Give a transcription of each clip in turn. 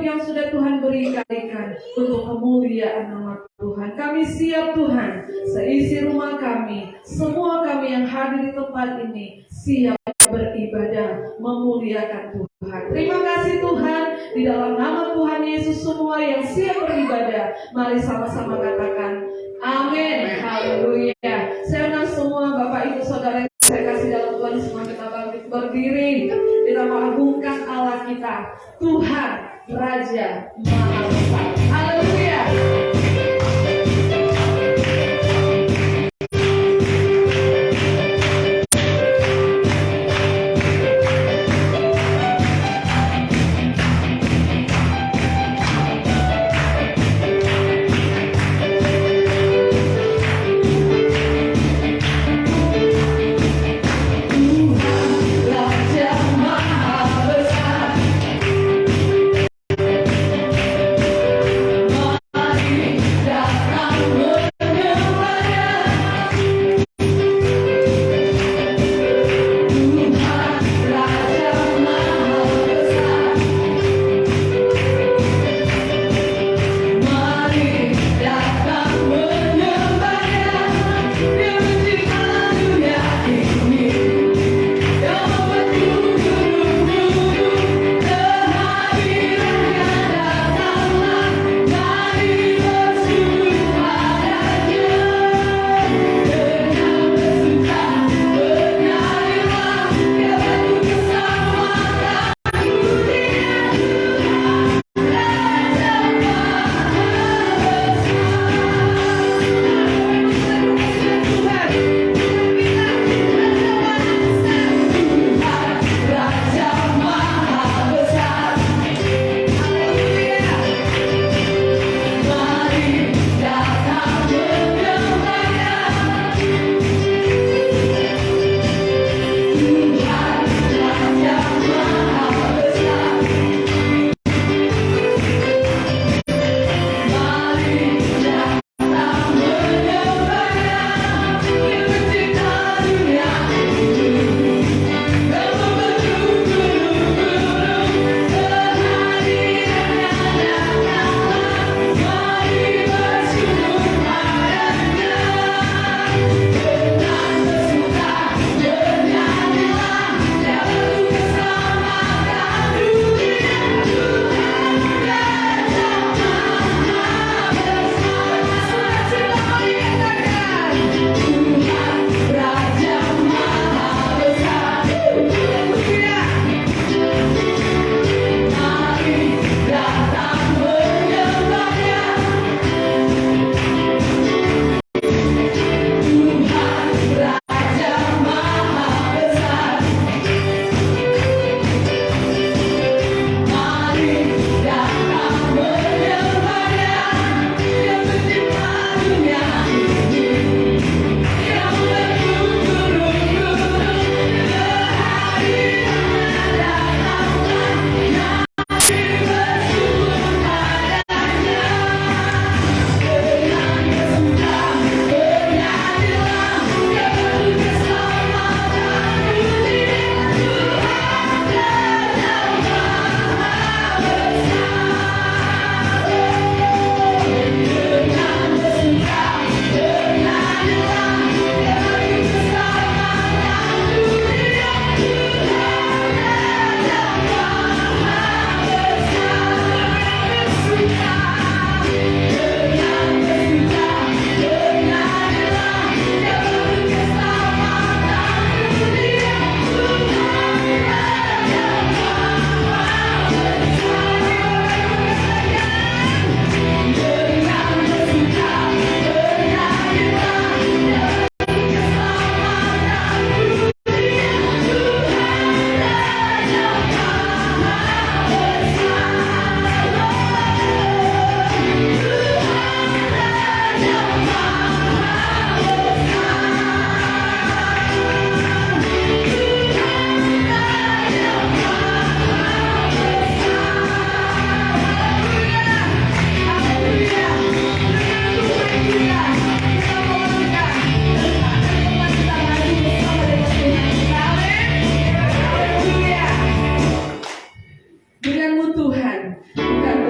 yang sudah Tuhan berikan untuk kemuliaan nama Tuhan. Kami siap Tuhan, seisi rumah kami, semua kami yang hadir di tempat ini siap beribadah, memuliakan Tuhan. Terima kasih Tuhan, di dalam nama Tuhan Yesus semua yang siap beribadah, mari sama-sama katakan amin. Haleluya. Saya undang semua Bapak Ibu Saudara yang saya kasih dalam Tuhan, semua kita bangkit berdiri, kita mengagungkan Allah kita, Tuhan Raja Maha Besar. Haleluya.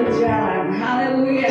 berjalan. Haleluya.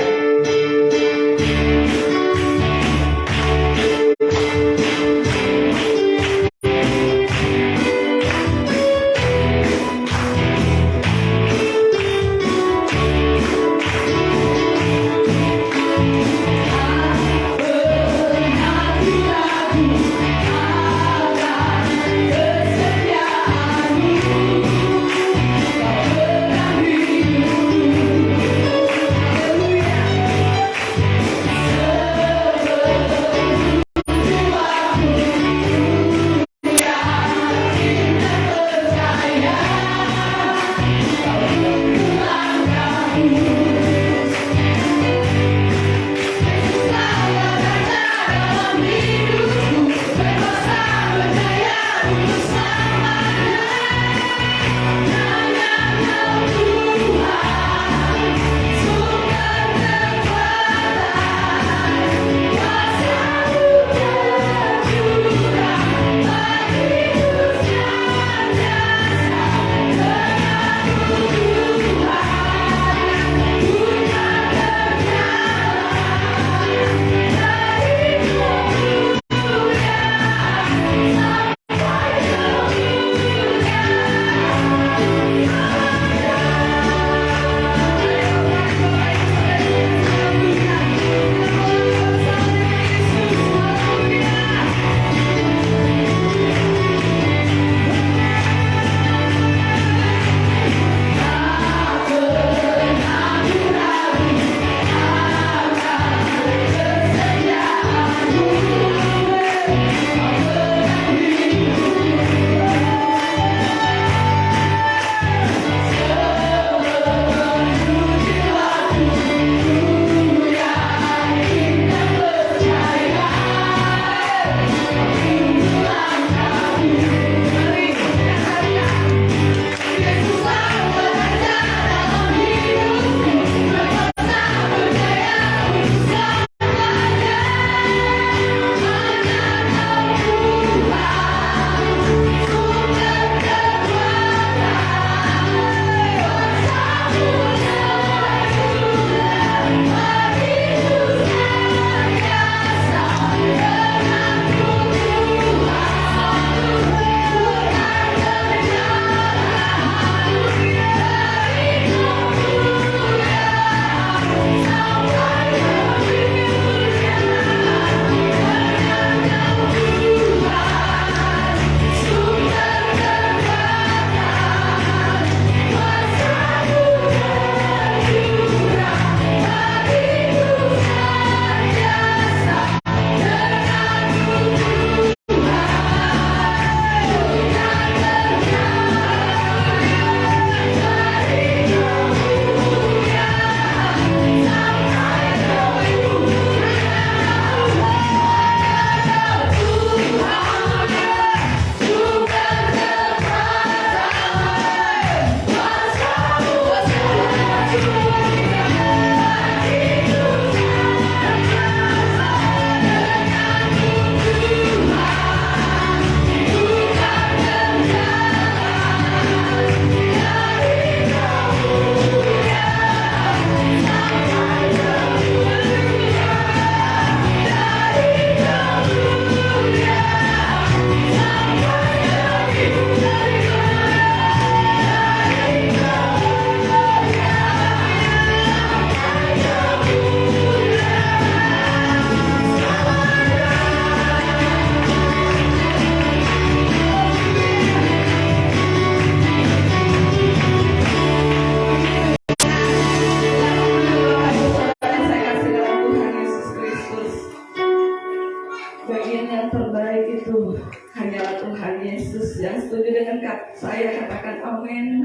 Saya katakan amin.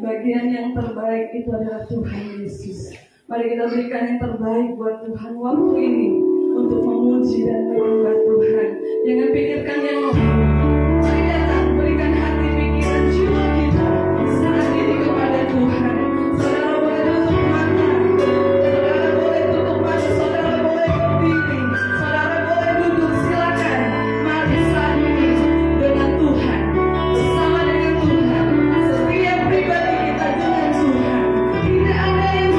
Bagian yang terbaik itu adalah Tuhan Yesus. Mari kita berikan yang terbaik buat Tuhan waktu ini untuk memuji dan menyembah Tuhan. Jangan pikirkan yang lain. Mari datang, berikan hati, pikiran, jiwa kita saat ini kepada Tuhan. Saudara boleh tutup mata, saudara boleh tutup mata, saudara boleh berdiri, saudara boleh duduk, silakan. Mari saat ini dengan Tuhan, bersama dengan Tuhan, setiap pribadi kita dengan Tuhan. Tidak ada yang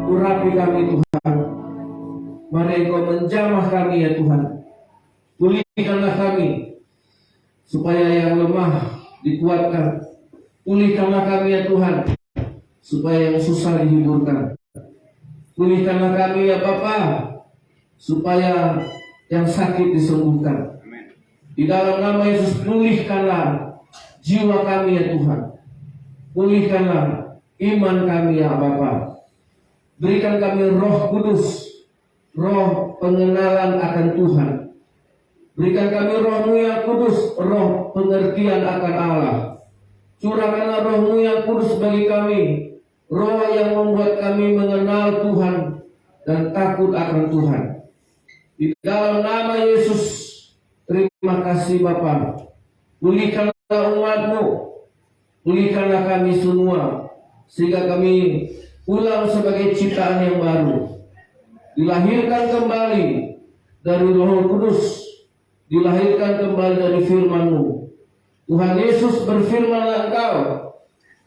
urapi kami Tuhan. Mari Engkau menjamah kami ya Tuhan. Pulihkanlah kami, supaya yang lemah dikuatkan. Pulihkanlah kami ya Tuhan, supaya yang susah dihiburkan. Pulihkanlah kami ya Bapa, supaya yang sakit disembuhkan. Di dalam nama Yesus, pulihkanlah jiwa kami ya Tuhan. Pulihkanlah iman kami ya Bapa. Berikan kami Roh Kudus, roh pengenalan akan Tuhan. Berikan kami Roh-Mu yang kudus, roh pengertian akan Allah. Curahkanlah Roh-Mu yang kudus bagi kami, roh yang membuat kami mengenal Tuhan dan takut akan Tuhan. Di dalam nama Yesus, terima kasih Bapa. Pulihkanlah umat-Mu, pulihkanlah kami semua, sehingga kami pulang sebagai ciptaan yang baru, dilahirkan kembali dari Roh Kudus, dilahirkan kembali dari firman-Mu. Tuhan Yesus, berfirmanlah Engkau,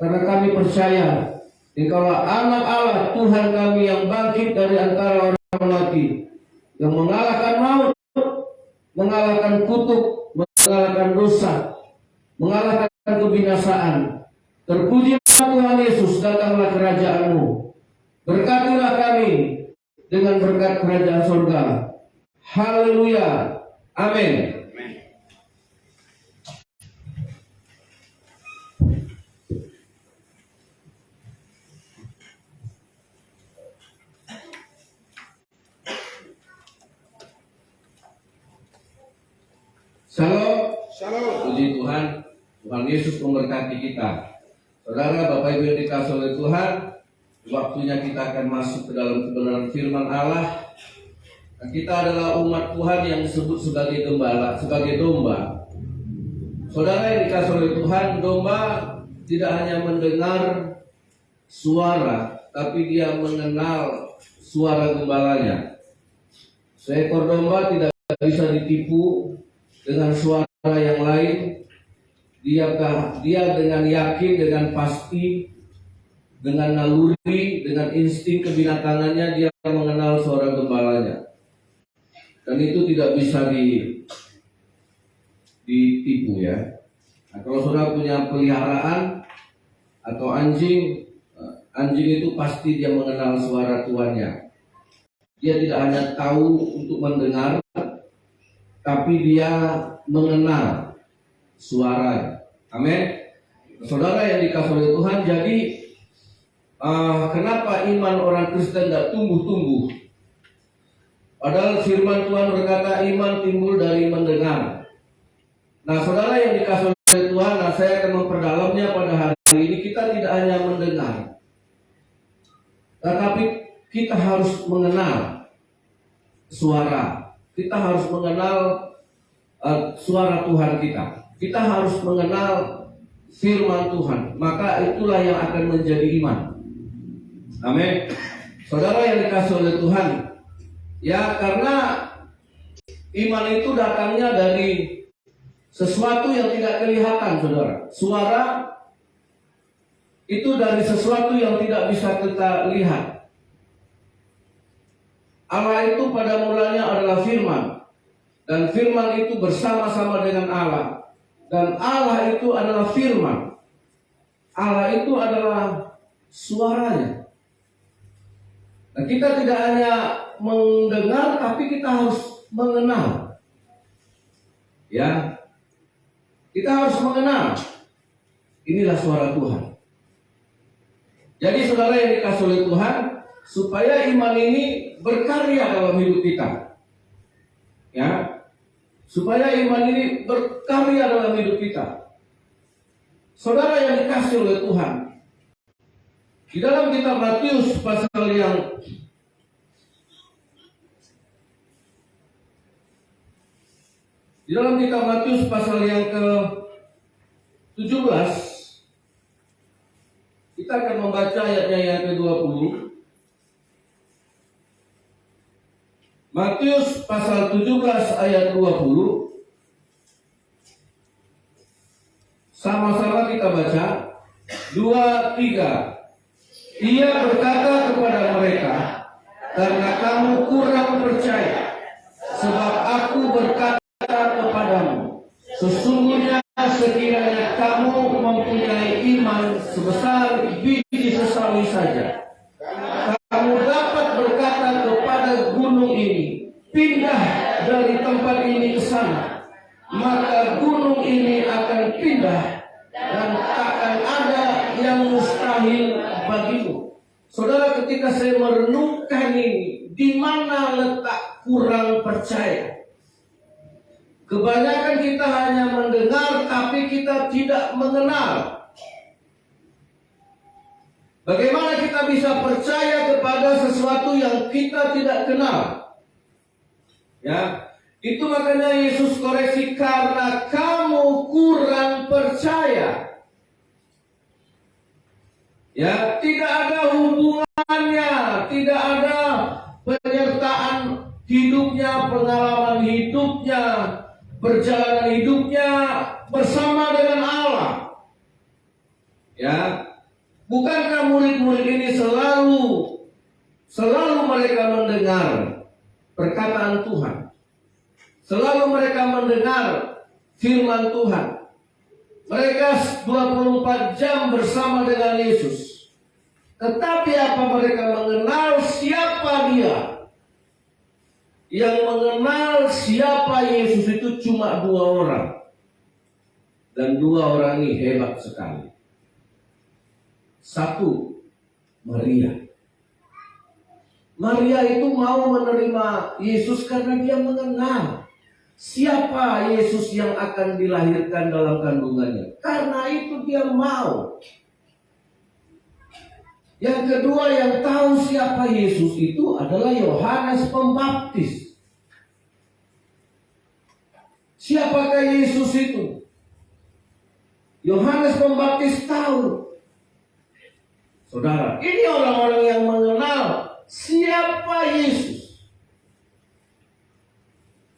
karena kami percaya Engkaulah Anak Allah, Tuhan kami yang bangkit dari antara orang mati, yang mengalahkan maut, mengalahkan kutuk, mengalahkan dosa, mengalahkan kebinasaan. Terpujilah Tuhan Yesus, datanglah kerajaan-Mu. Berkatilah kami dengan berkat kerajaan surga. Haleluya. Amin. Shalom. Shalom. Puji Tuhan. Tuhan Yesus memberkati kita. Saudara, Bapak Ibu yang dikasihi oleh Tuhan, waktunya kita akan masuk ke dalam kebenaran firman Allah. Kita adalah umat Tuhan yang disebut sebagai gembala, sebagai domba. Saudara yang dikasihi oleh Tuhan, domba tidak hanya mendengar suara, tapi dia mengenal suara gembalanya. Seekor domba tidak bisa ditipu dengan suara yang lain. Dia dengan yakin, dengan pasti, dengan naluri, dengan insting kebinatangannya, dia mengenal suara gembalanya. Dan itu tidak bisa ditipu ya. Nah, kalau saudara punya peliharaan atau anjing itu pasti dia mengenal suara tuannya. Dia tidak hanya tahu untuk mendengar, tapi dia mengenal suara. Amin. Saudara yang dikasihi oleh Tuhan, jadi kenapa iman orang Kristen tidak tumbuh-tumbuh? Padahal firman Tuhan berkata iman timbul dari mendengar. Nah, saudara yang dikasihi oleh Tuhan, saya akan memperdalamnya pada hari ini. Kita tidak hanya mendengar, tetapi kita harus mengenal suara. Kita harus mengenal suara Tuhan kita. Kita harus mengenal firman Tuhan. Maka itulah yang akan menjadi iman. Amin. Saudara yang dikasihi oleh Tuhan, ya, karena iman itu datangnya dari sesuatu yang tidak kelihatan, saudara. Suara itu dari sesuatu yang tidak bisa kita lihat. Allah itu pada mulanya adalah firman, dan firman itu bersama-sama dengan Allah, dan Allah itu adalah firman. Allah itu adalah suaranya. Nah, kita tidak hanya mendengar, tapi kita harus mengenal. Ya, kita harus mengenal. Inilah suara Tuhan. Jadi saudara yang dikasihi oleh Tuhan, supaya iman ini berkarya dalam hidup kita, ya, supaya iman ini berkarya dalam hidup kita. Saudara yang dikasihi oleh Tuhan, di dalam kitab Matius pasal yang ke-17, kita akan membaca ayatnya yang ke-20. Matius pasal 17 ayat 20. Sama-sama kita baca. 2, 3. Ia berkata kepada mereka, karena kamu kurang percaya. Sebab aku berkata kepadamu, sesungguhnya sekiranya kamu mempunyai iman sebesar biji sesawi saja, kamu dapat berkata kepada gunung ini, pindah dari tempat ini ke sana, maka gunung ini akan pindah dan takkan ada yang mustahil bagimu. Saudara, ketika saya merenungkan ini, di mana letak kurang percaya? Kebanyakan kita hanya mendengar, tapi kita tidak mengenal. Bagaimana kita bisa percaya kepada sesuatu yang kita tidak kenal? Ya, itu makanya Yesus koreksi, karena kamu kurang percaya. Ya, tidak ada hubungannya, tidak ada penyertaan hidupnya, pengalaman hidupnya, perjalanan hidupnya bersama dengan Allah. Ya, bukankah murid-murid ini selalu mereka mendengar perkataan Tuhan, selalu mereka mendengar firman Tuhan. Mereka 24 jam bersama dengan Yesus. Tetapi apa mereka mengenal siapa Dia? Yang mengenal siapa Yesus itu cuma 2 orang. Dan 2 orang ini hebat sekali. 1, Maria. Maria itu mau menerima Yesus karena dia mengenal siapa Yesus yang akan dilahirkan dalam kandungannya. Karena itu dia mau. Yang kedua yang tahu siapa Yesus itu adalah Yohanes Pembaptis. Siapakah Yesus itu? Yohanes Pembaptis tahu. Saudara, ini orang-orang yang mengenal siapa Yesus.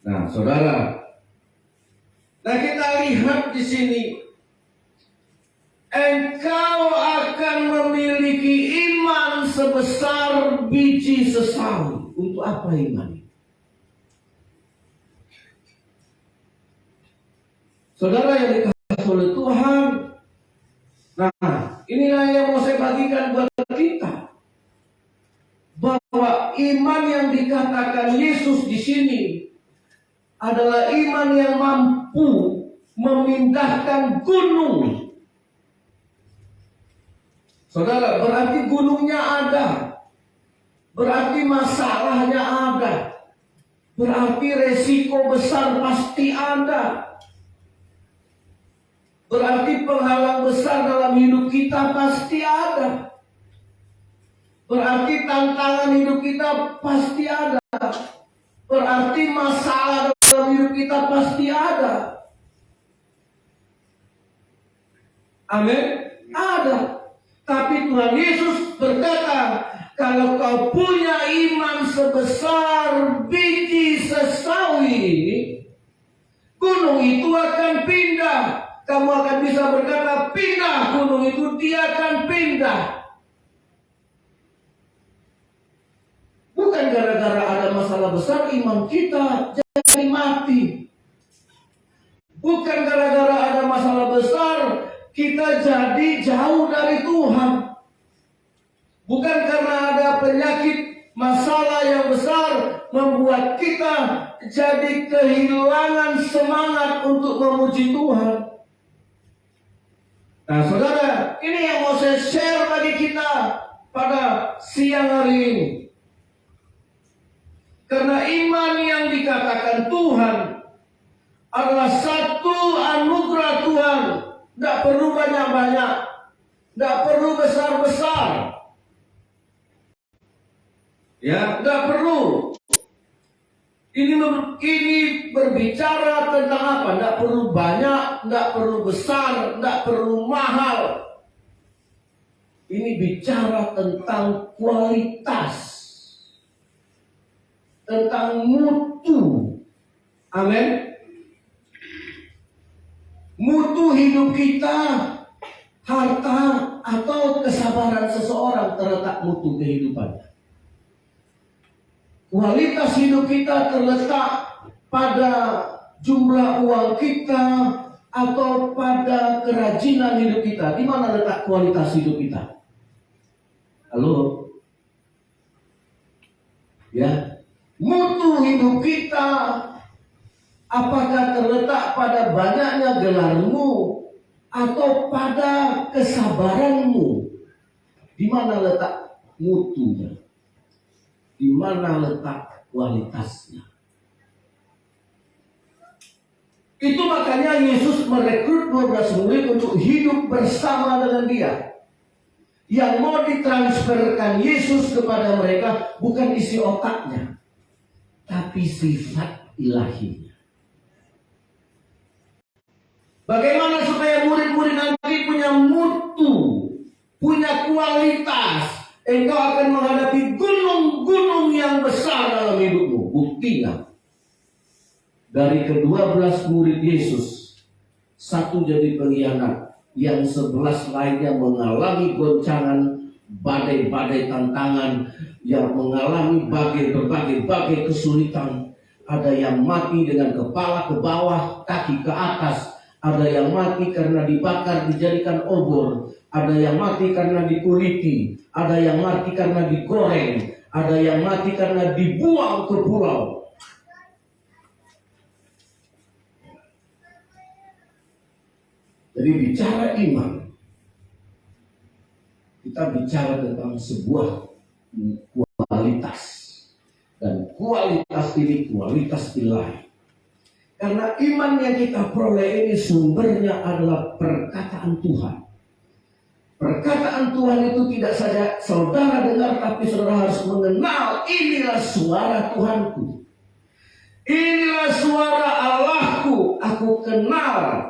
Nah, saudara, kita lihat di sini, engkau akan memiliki iman sebesar biji sesawi. Untuk apa iman? Saudara yang dikasihi oleh Tuhan, nah inilah yang mau saya bagikan buat kita, bahwa iman yang dikatakan Yesus di sini adalah iman yang mampu memindahkan gunung. Saudara, berarti gunungnya ada. Berarti masalahnya ada. Berarti resiko besar pasti ada. Berarti penghalang besar dalam hidup kita pasti ada. Berarti tantangan hidup kita pasti ada. Berarti masalah dalam hidup kita pasti ada. Amin. Ada. Tapi Tuhan Yesus berkata, kalau kau punya iman sebesar biji sesawi, gunung itu akan pindah. Kamu akan bisa berkata, pindah gunung itu, dia akan pindah. Bukan gara-gara ada masalah besar iman kita jadi mati. Bukan gara-gara ada masalah besar kita jadi jauh dari Tuhan. Bukan karena ada penyakit, masalah yang besar membuat kita jadi kehilangan semangat untuk memuji Tuhan. Nah, saudara, ini yang mau saya share bagi kita pada siang hari ini. Karena iman yang dikatakan Tuhan adalah satu anugerah Tuhan. Tidak perlu banyak-banyak, tidak perlu besar-besar. Ya, tidak perlu. Ini berbicara tentang apa? Tidak perlu banyak, tidak perlu besar, tidak perlu mahal. Ini bicara tentang kualitas, tentang mutu. Amin. Mutu hidup kita, harta atau kesabaran seseorang terletak mutu kehidupannya. Kualitas hidup kita terletak pada jumlah uang kita atau pada kerajinan hidup kita. Di mana letak kualitas hidup kita? Halo? Ya, mutu hidup kita apakah terletak pada banyaknya gelarmu atau pada kesabaranmu? Di mana letak mutunya? Di mana letak kualitasnya? Itu makanya Yesus merekrut 12 murid untuk hidup bersama dengan dia. Yang mau ditransferkan Yesus kepada mereka bukan isi otaknya, tapi sifat ilahinya. Bagaimana supaya murid-murid nanti punya mutu, punya kualitas? Engkau akan menghadapi gunung-gunung yang besar dalam hidupmu. Buktinya, dari ke-12 murid Yesus, satu jadi pengkhianat, yang 11 lainnya mengalami goncangan, badai-badai tantangan, yang mengalami berbagai kesulitan. Ada yang mati dengan kepala ke bawah, kaki ke atas. Ada yang mati karena dibakar, dijadikan obor. Ada yang mati karena dikuliti. Ada yang mati karena digoreng. Ada yang mati karena dibuang ke pulau. Jadi bicara iman, kita bicara tentang sebuah kualitas. Dan kualitas ini kualitas ilahi. Karena iman yang kita peroleh ini sumbernya adalah perkataan Tuhan. Perkataan Tuhan itu tidak saja saudara dengar, tapi saudara harus mengenal, inilah suara Tuhanku. Inilah suara Allahku, aku kenal.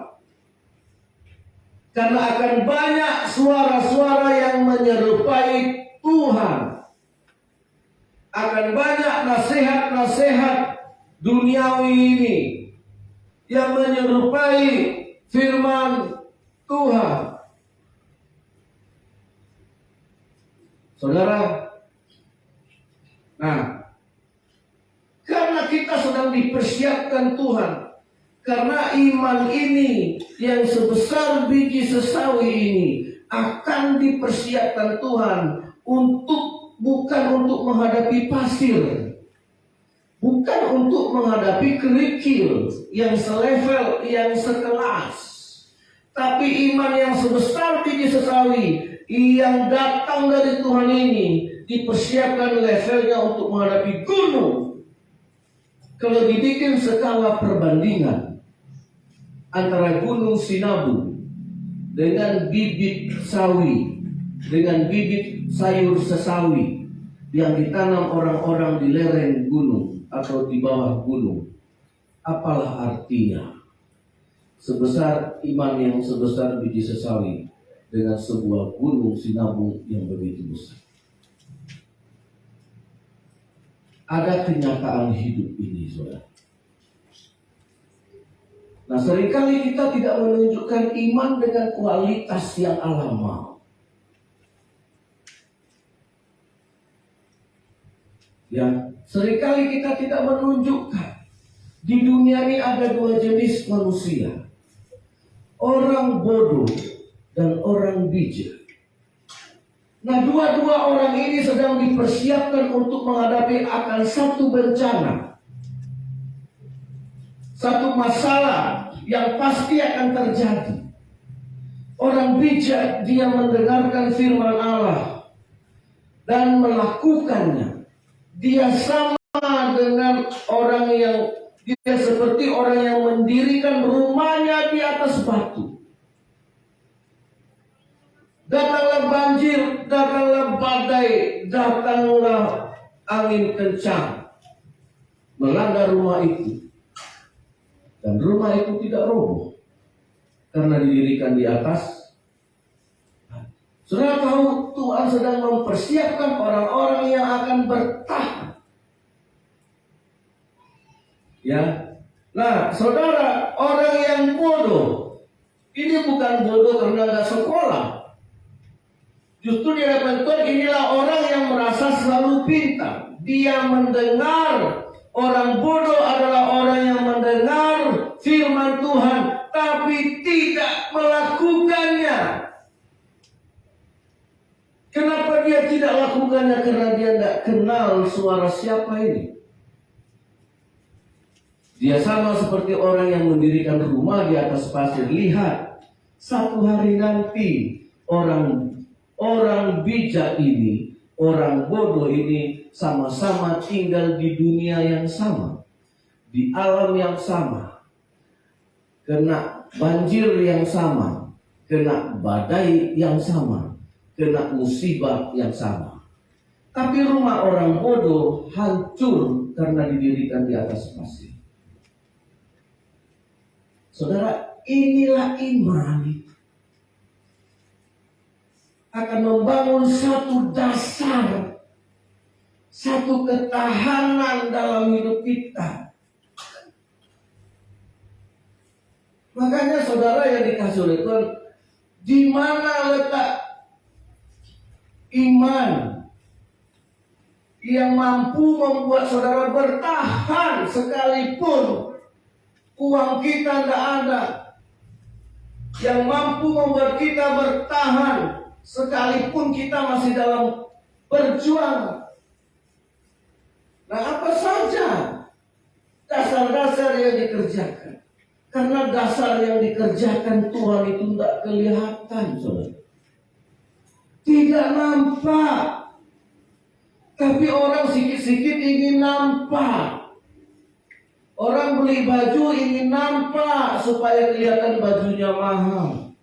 Karena akan banyak suara-suara yang menyerupai Tuhan. Akan banyak nasihat-nasihat duniawi ini yang menyerupai firman Tuhan. Saudara, nah, karena kita sedang dipersiapkan Tuhan, karena iman ini yang sebesar biji sesawi ini akan dipersiapkan Tuhan bukan untuk menghadapi pasir, bukan untuk menghadapi kerikil yang selevel, yang sekelas, tapi iman yang sebesar biji sesawi yang datang dari Tuhan ini dipersiapkan levelnya untuk menghadapi gunung. Kalau dibikin skala perbandingan antara gunung Sinabung dengan bibit sawi, dengan bibit sayur sesawi yang ditanam orang-orang di lereng gunung atau di bawah gunung, apalah artinya sebesar iman yang sebesar biji sesawi dengan sebuah gunung Sinabung yang begitu besar? Ada kenyataan hidup ini, saudara. Nah, seringkali kita tidak menunjukkan iman dengan kualitas yang Allah mau. Ya, seringkali kita tidak menunjukkan di dunia ini ada dua jenis manusia, orang bodoh dan orang bijak. Nah, dua-dua orang ini sedang dipersiapkan untuk menghadapi akan satu bencana, satu masalah yang pasti akan terjadi. Orang bijak, dia mendengarkan firman Allah dan melakukannya. Dia sama dengan orang yang, dia seperti orang yang mendirikan rumahnya di atas batu. Datanglah banjir, datanglah badai, datanglah angin kencang melanda rumah itu. Dan rumah itu tidak roboh karena didirikan di atas. Saudara tahu, Tuhan sedang mempersiapkan orang-orang yang akan bertahan. Ya. Nah, saudara, orang yang bodoh ini bukan bodoh karena nggak sekolah. Justru di hadapan Tuhan inilah orang yang merasa selalu pintar. Dia mendengar. Orang bodoh adalah orang yang mendengar firman Tuhan tapi tidak melakukannya. Kenapa dia tidak lakukannya? Karena dia tidak kenal suara siapa ini. Dia sama seperti orang yang mendirikan rumah di atas pasir. Lihat, satu hari nanti orang bijak ini, orang bodoh ini sama-sama tinggal di dunia yang sama, di alam yang sama, kena banjir yang sama, kena badai yang sama, kena musibah yang sama. Tapi rumah orang bodoh hancur karena didirikan di atas pasir. Saudara, inilah iman akan membangun satu dasar, satu ketahanan dalam hidup kita. Makanya saudara yang dikasih oleh Tuhan, di mana letak iman yang mampu membuat saudara bertahan sekalipun uang kita tidak ada, yang mampu membuat kita bertahan sekalipun kita masih dalam perjuangan. Nah, apa saja dasar-dasar yang dikerjakan? Karena dasar yang dikerjakan Tuhan itu tidak kelihatan, saudara. Tidak nampak. Tapi orang sikit-sikit ingin nampak. Orang beli baju ingin nampak supaya kelihatan bajunya mahal.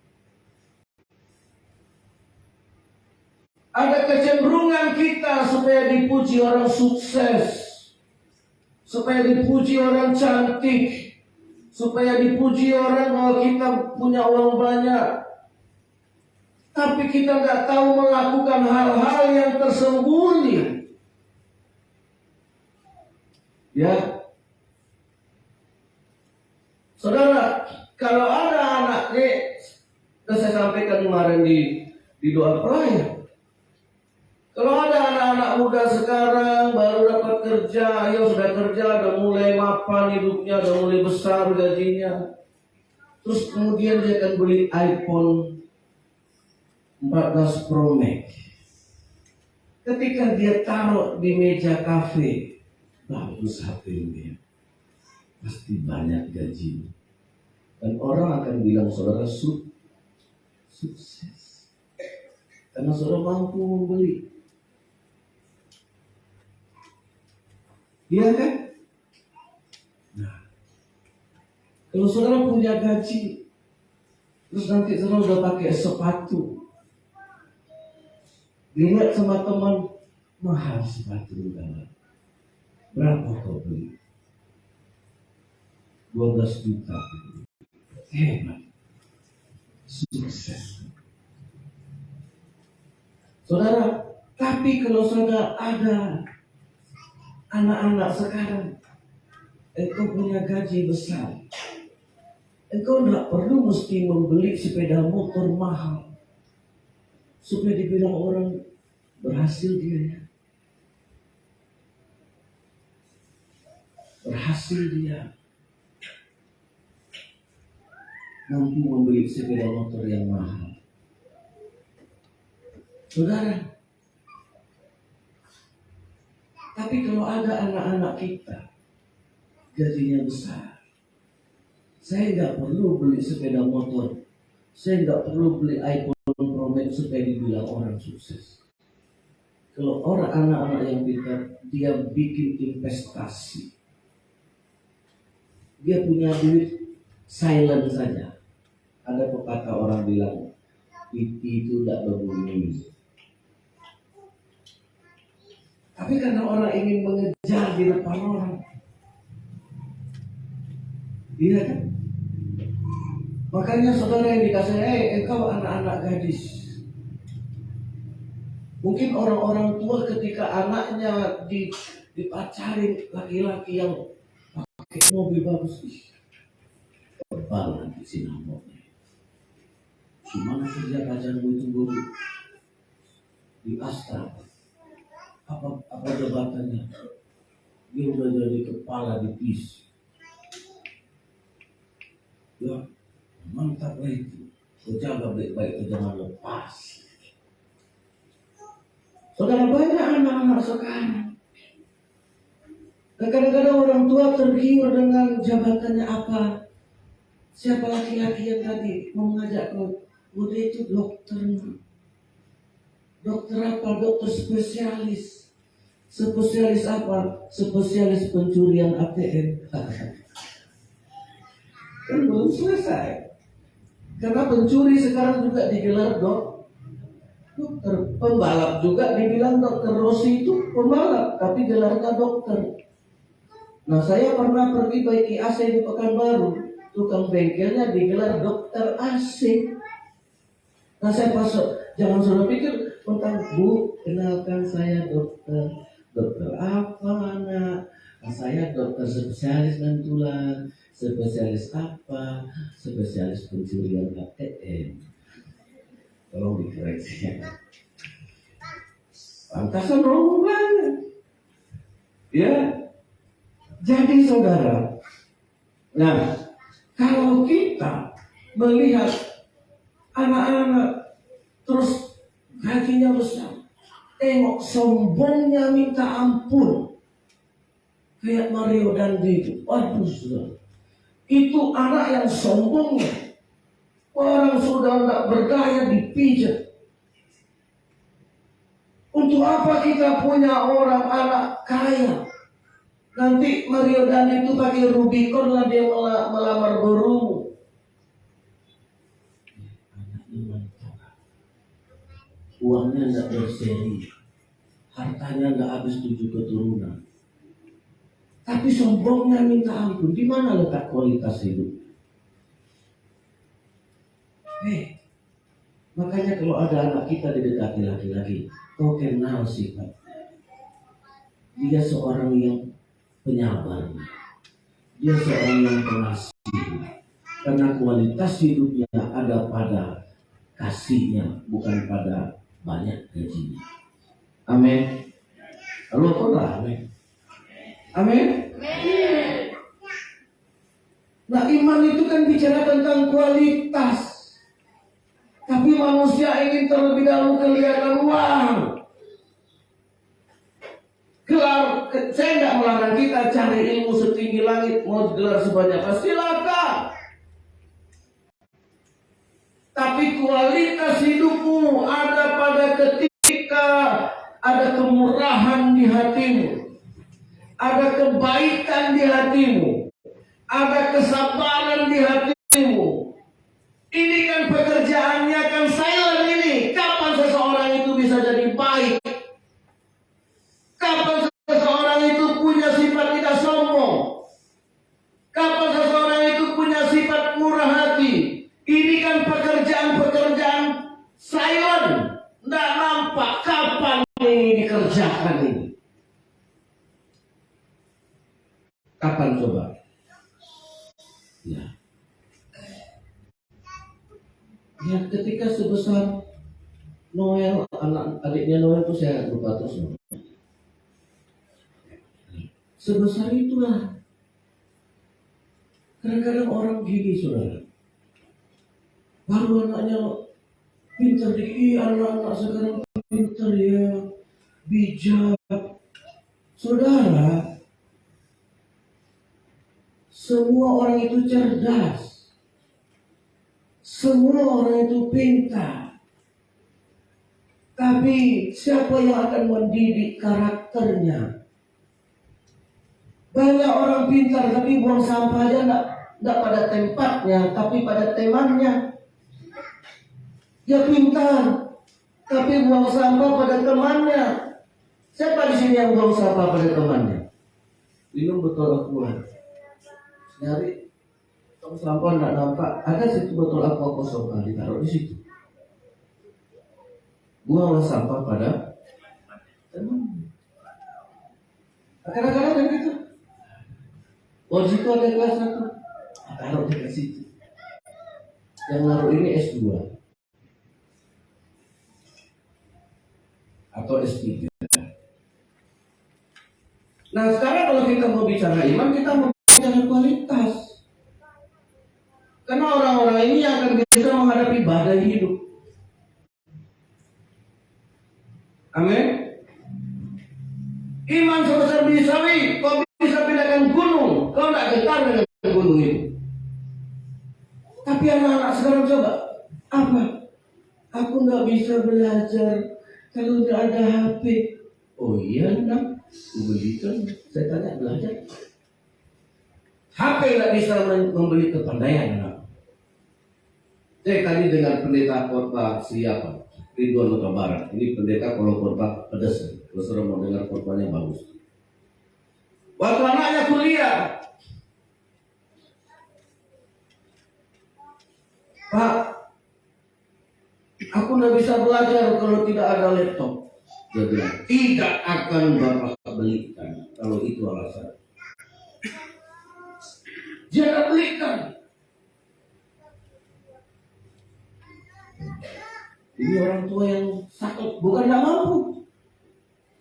Ada kecenderungan kita supaya dipuji orang sukses, supaya dipuji orang cantik, supaya dipuji orang bahwa kita punya uang banyak. Tapi kita nggak tahu melakukan hal-hal yang tersembunyi. Ya, saudara, kalau ada anak nih, saya sampaikan kemarin di doa perayaan. Kalau ada anak-anak muda sekarang baru dapat kerja, ya sudah kerja, udah mulai mapan hidupnya, udah mulai besar gajinya. Terus kemudian dia akan beli iPhone 14 Pro Max. Ketika dia taruh di meja kafe, bagus HP-nya, pasti banyak gaji. Dan orang akan bilang saudara sukses. Karena saudara mampu membeli. Iya kan? Nah, kalau saudara punya gaji, terus nanti saudara udah pakai sepatu, dilihat sama teman, mahal sepatu dalam. Berapa kau beli? 12 juta. Hebat. Sukses. Saudara, tapi kalau saudara ada anak-anak sekarang, engkau punya gaji besar, engkau tidak perlu mesti membeli sepeda motor mahal supaya dibilang orang berhasil dia ya. Berhasil dia mampu membeli sepeda motor yang mahal. Saudara, tapi kalau ada anak-anak kita gajinya besar, saya nggak perlu beli sepeda motor, saya nggak perlu beli iPhone Pro Max supaya dibilang orang sukses. Kalau orang anak-anak yang pintar, dia bikin investasi, dia punya duit silent saja. Ada pepatah orang bilang, pipi itu tidak berbunyi. Tapi karena orang ingin mengejar di depan orang, iya kan? Makanya saudara yang dikasih, engkau anak-anak gadis. Mungkin orang-orang tua ketika anaknya dipacarin laki-laki yang pakai mobil bagus, tebal nanti sinamoknya. Gimana kerja pacarmu itu guru? di Astra. Apa jabatannya? Dia udah jadi kepala divisi. Ya, mantap lah itu. Jaga baik-baik, jangan lepas. Saudara, banyak anak-anak sekarang. Kadang-kadang orang tua tergiur dengan jabatannya apa. Siapa laki-laki yang tadi mau ngajak kau? Udah itu dokter. Dokter apa? Dokter spesialis. Spesialis apa? Spesialis pencurian ATM. Kan belum selesai. Karena pencuri sekarang juga digelar dokter. Pembalap juga dibilang dokter. Rossi itu pembalap, tapi gelarnya dokter. Nah, saya pernah pergi baiki AC di Pekanbaru. Tukang bengkelnya digelar dokter AC. Nah, saya pasok. Jangan sudah pikir tentang Bu, kenalkan saya dokter. Dokter apa anak? Nah, saya dokter spesialis tulang. Spesialis apa? Spesialis pencurian ATM. Tolong dikoreksi. Pantasan rombong banget. Ya. Jadi saudara, nah kalau kita melihat anak-anak terus gajinya besar, tengok sombongnya minta ampun, kayak Mario Dandi itu, waduh saudara, itu anak yang sombongnya, orang sudah nggak berdaya dipijat. Untuk apa kita punya orang anak kaya? Nanti Mario Dandi itu pakai Rubicon lah dia melamar gurumu. Uangnya tidak berseri, hartanya tidak habis 7 keturunan. Tapi sombongnya minta ampun. Di mana letak kualitas hidup? Makanya kalau ada anak kita didekati laki-laki, kau kenal sifat. Dia seorang yang penyabar, dia seorang yang pengasih, karena kualitas hidupnya ada pada kasihnya, bukan pada banyak gajinya. Amin. Lalu apa? Amin. Amin. Nah, iman itu kan bicara tentang kualitas, tapi manusia ingin terlebih dahulu kelihatan uang. Saya nggak melarang kita cari ilmu setinggi langit, mau gelar sebanyak apa, silakan. Tapi kualitas hidupmu ada pada ketika ada kemurahan di hatimu, ada kebaikan di hatimu, ada kesabaran di hatimu. Ini kan pekerjaannya kan silent ini. Kapan seseorang itu bisa jadi baik? Kapan seseorang itu punya sifat tidak sombong? Kapan seseorang itu punya sifat murah hati? Ini kan pekerjaan-pekerjaan silent. Tidak nampak kapan ini dikerjakan ini. Kapan coba? Ya. Ya, ketika sebesar Noel, anak adiknya Noel itu saya lupa terus. Sebesar itulah. Kadang-kadang orang gini, saudara. Baru anaknya pintar dikit, anak-anak sekarang pintar ya, bijak. Saudara, semua orang itu cerdas. Semua orang itu pintar. Tapi siapa yang akan mendidik karakternya? Banyak orang pintar tapi buang sampah aja enggak pada tempatnya, tapi pada temannya. Dia pintar tapi buang sampah pada temannya. Siapa di sini yang buang sampah pada temannya? Minum botol aqua. Nyari tong sampah enggak nampak, ada situ botol aqua kosong ditaruh di situ. Buanglah sampah pada teman. Kadang-kadang kan gitu. Oh, situ ada kelas 1, taruh di situ. Yang naruh ini S2. atau S3. Nah sekarang kalau kita mau bicara iman, kita mau bicara kualitas. Karena orang-orang ini yang akan bisa menghadapi badai hidup. Amin. Iman sebesar biji sawi, kau bisa pindahkan gunung, kau tidak gentar dengan gunung itu. Tapi anak-anak sekarang coba, apa? Aku nggak bisa belajar kalau tidak ada HP. Oh iya, nak, aku belikan. Saya tanya belajar. HP nggak bisa membeli kepandaian, nak. Saya tadi dengan pendeta khotbah siapa? Ridwan Kota Barat. Ini pendeta kalau khotbah pedas. Kalau sudah mau dengar khotbahnya bagus. Waktu anaknya kuliah, Pak, aku nggak bisa belajar kalau tidak ada laptop. Dia bilang, tidak akan Bapak belikan kalau itu alasan. Dia tidak belikan. Ini orang tua yang sakit, bukan tidak mampu,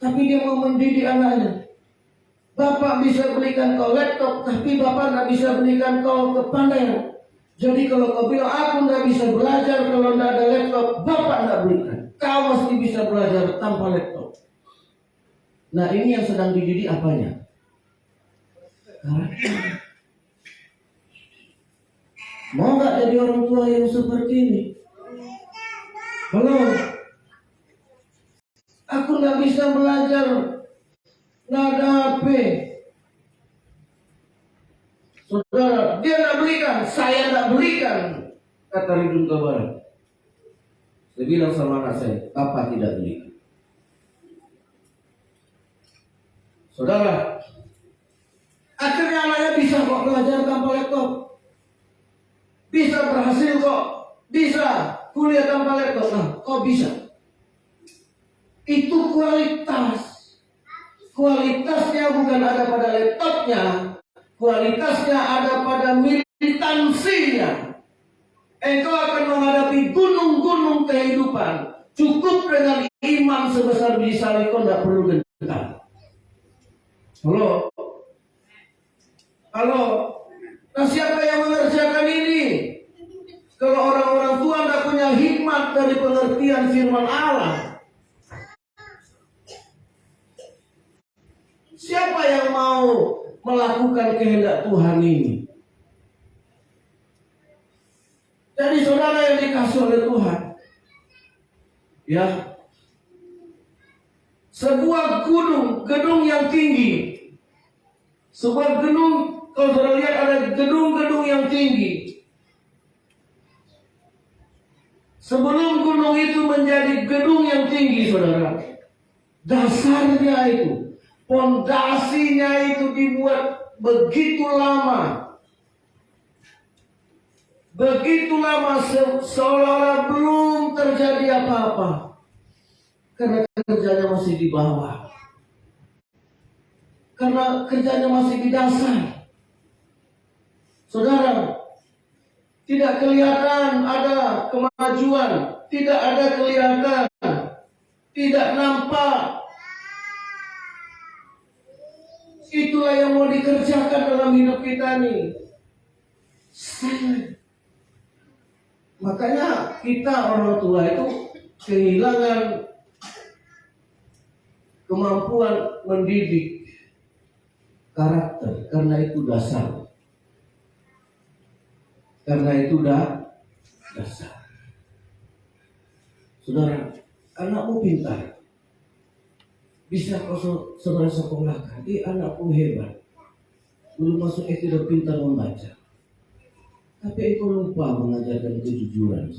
tapi dia mau mendidik anaknya. Bapak bisa belikan kau laptop, tapi Bapak tidak bisa belikan kau kepandaian. Jadi kalau kau bilang aku tidak bisa belajar kalau tidak ada laptop, Bapak tidak belikan. Kau mesti bisa belajar tanpa laptop. Nah ini yang sedang dididik apanya? Karakter. Mau nggak jadi orang tua yang seperti ini? Halo, aku nggak bisa belajar, nggak ada HP. Saudara, dia nggak belikan, saya nggak belikan, kata Ridwan Kabar. Saya bilang sama anak saya, Papa tidak belikan. Saudara, akhirnya anaknya bisa kok belajar tanpa laptop, bisa berhasil kok, bisa kuliah tanpa laptop. Nah, kok bisa? Itu kualitas. Kualitasnya bukan ada pada laptopnya, kualitasnya ada pada militansinya. Engkau akan menghadapi gunung-gunung kehidupan. Cukup dengan iman sebesar biji sawi, kau tidak perlu gentar. Halo? Halo? Nah siapa yang mengerjakan ini? Kalau orang-orang tua tidak punya hikmat dari pengertian firman Allah, siapa yang mau melakukan kehendak Tuhan ini? Jadi saudara yang dikasih oleh Tuhan, ya, sebuah gedung yang tinggi, sebuah gedung, kalau saudara lihat ada gedung-gedung yang tinggi. Sebelum gunung itu menjadi gedung yang tinggi, saudara, dasarnya itu, pondasinya itu dibuat begitu lama. Begitu lama seolah-olah belum terjadi apa-apa. Karena kerjanya masih di bawah. Karena kerjanya masih di dasar. Saudara, tidak kelihatan ada kemajuan, tidak ada kelihatan, tidak nampak. Itulah yang mau dikerjakan dalam hidup kita nih. Makanya kita orang tua itu kehilangan kemampuan mendidik karakter, karena itu dasar. Karena itu dasar. Saudara, anakmu pintar, bisa kau saudara sekolahkan. Anakku hebat, belum masuk SD sudah pintar membaca. Tapi engkau lupa mengajarkan kejujuran.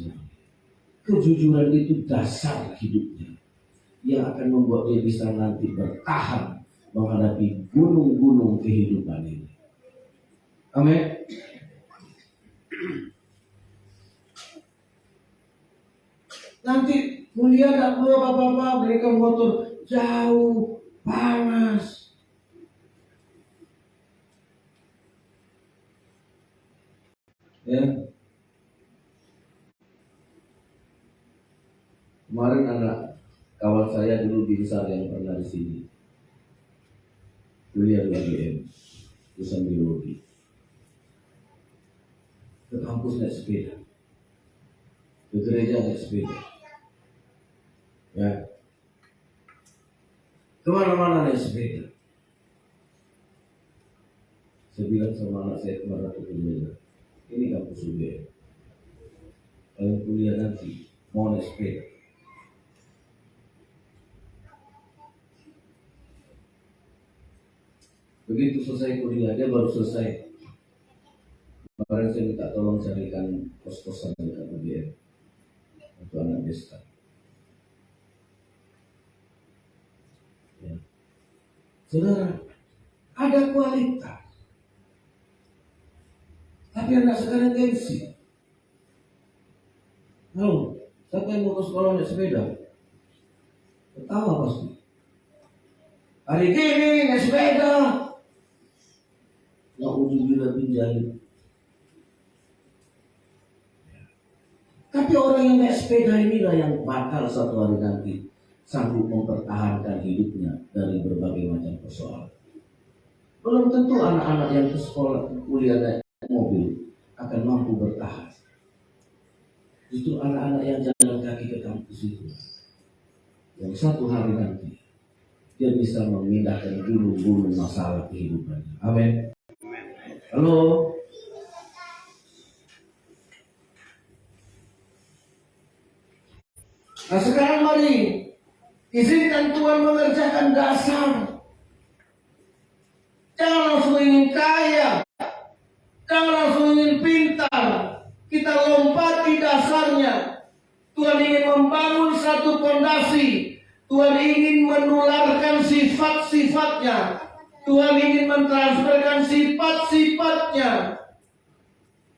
Kejujuran itu dasar hidupnya, yang akan membuat dia bisa nanti bertahan menghadapi gunung-gunung kehidupan ini. Amin. Nanti kuliah tak perlu apa-apa, berikan motor jauh, panas. Ya. Kemarin anak kawan saya dulu di besar yang pernah di sini. Kuliah di UGM, jurusan biologi. Ke kampus naik sepeda, ke gereja naik sepeda, ya, kemana-mana naik sepeda. Saya bilang sama anak saya kemarin ke kuliah, ini kampus UGM. Kalau kuliah nanti mau naik sepeda. Begitu selesai kuliah, dia baru selesai. Kemarin saya minta tolong carikan kos-kosan dekat UGM untuk anak desa. Ya. Saudara, ada kualitas. Tapi anak sekarang gengsi. Halo, siapa yang mau ke sekolah naik sepeda? Ketawa pasti. Hari ini naik sepeda. Nggak ujung-ujungnya pinjali. Tapi orang yang naik sepeda inilah yang bakal suatu hari nanti sanggup mempertahankan hidupnya dari berbagai macam persoalan. Belum tentu anak-anak yang ke sekolah, kuliah naik mobil akan mampu bertahan. Justru anak-anak yang jalan kaki ke kampus itu, yang satu hari nanti dia bisa memindahkan gunung-gunung masalah kehidupannya. Amin. Halo. Nah sekarang mari izinkan Tuhan mengerjakan dasar. Jangan langsung ingin kaya, jangan langsung ingin pintar. Kita lompati dasarnya. Tuhan ingin membangun satu fondasi. Tuhan ingin menularkan sifat-sifatnya. Tuhan ingin mentransferkan sifat-sifatnya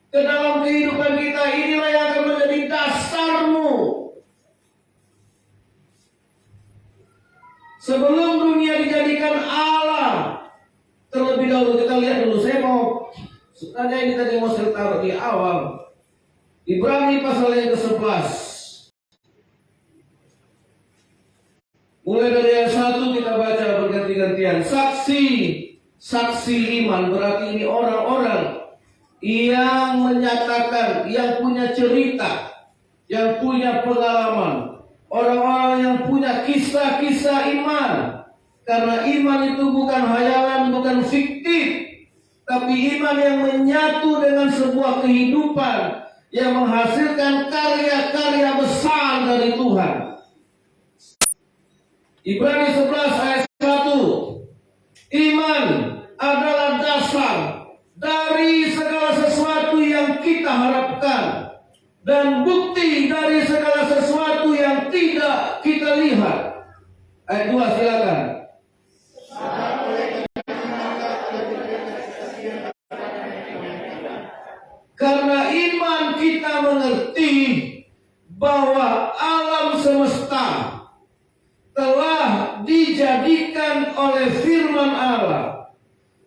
ke dalam kehidupan kita. Inilah yang akan menjadi dasarmu. Sebelum dunia dijadikan Allah, terlebih dahulu kita lihat dulu. Saya mau, sebenarnya ini tadi mau saya taruh di awal. Ibrani pasal yang ke-11. Mulai dari ayat 1 kita baca berganti-gantian. Saksi iman, berarti ini orang-orang yang menyatakan, yang punya cerita, yang punya pengalaman. Orang-orang yang punya kisah-kisah iman. Karena iman itu bukan hayalan, bukan fiktif. Tapi iman yang menyatu dengan sebuah kehidupan yang menghasilkan karya-karya besar dari Tuhan. Ibrani 11 ayat 1. Iman adalah dasar dari segala sesuatu yang kita harapkan dan bukti dari segala sesuatu yang tidak kita lihat. Ayat 2 silakan. Karena iman kita mengerti bahwa alam semesta telah dijadikan oleh firman Allah,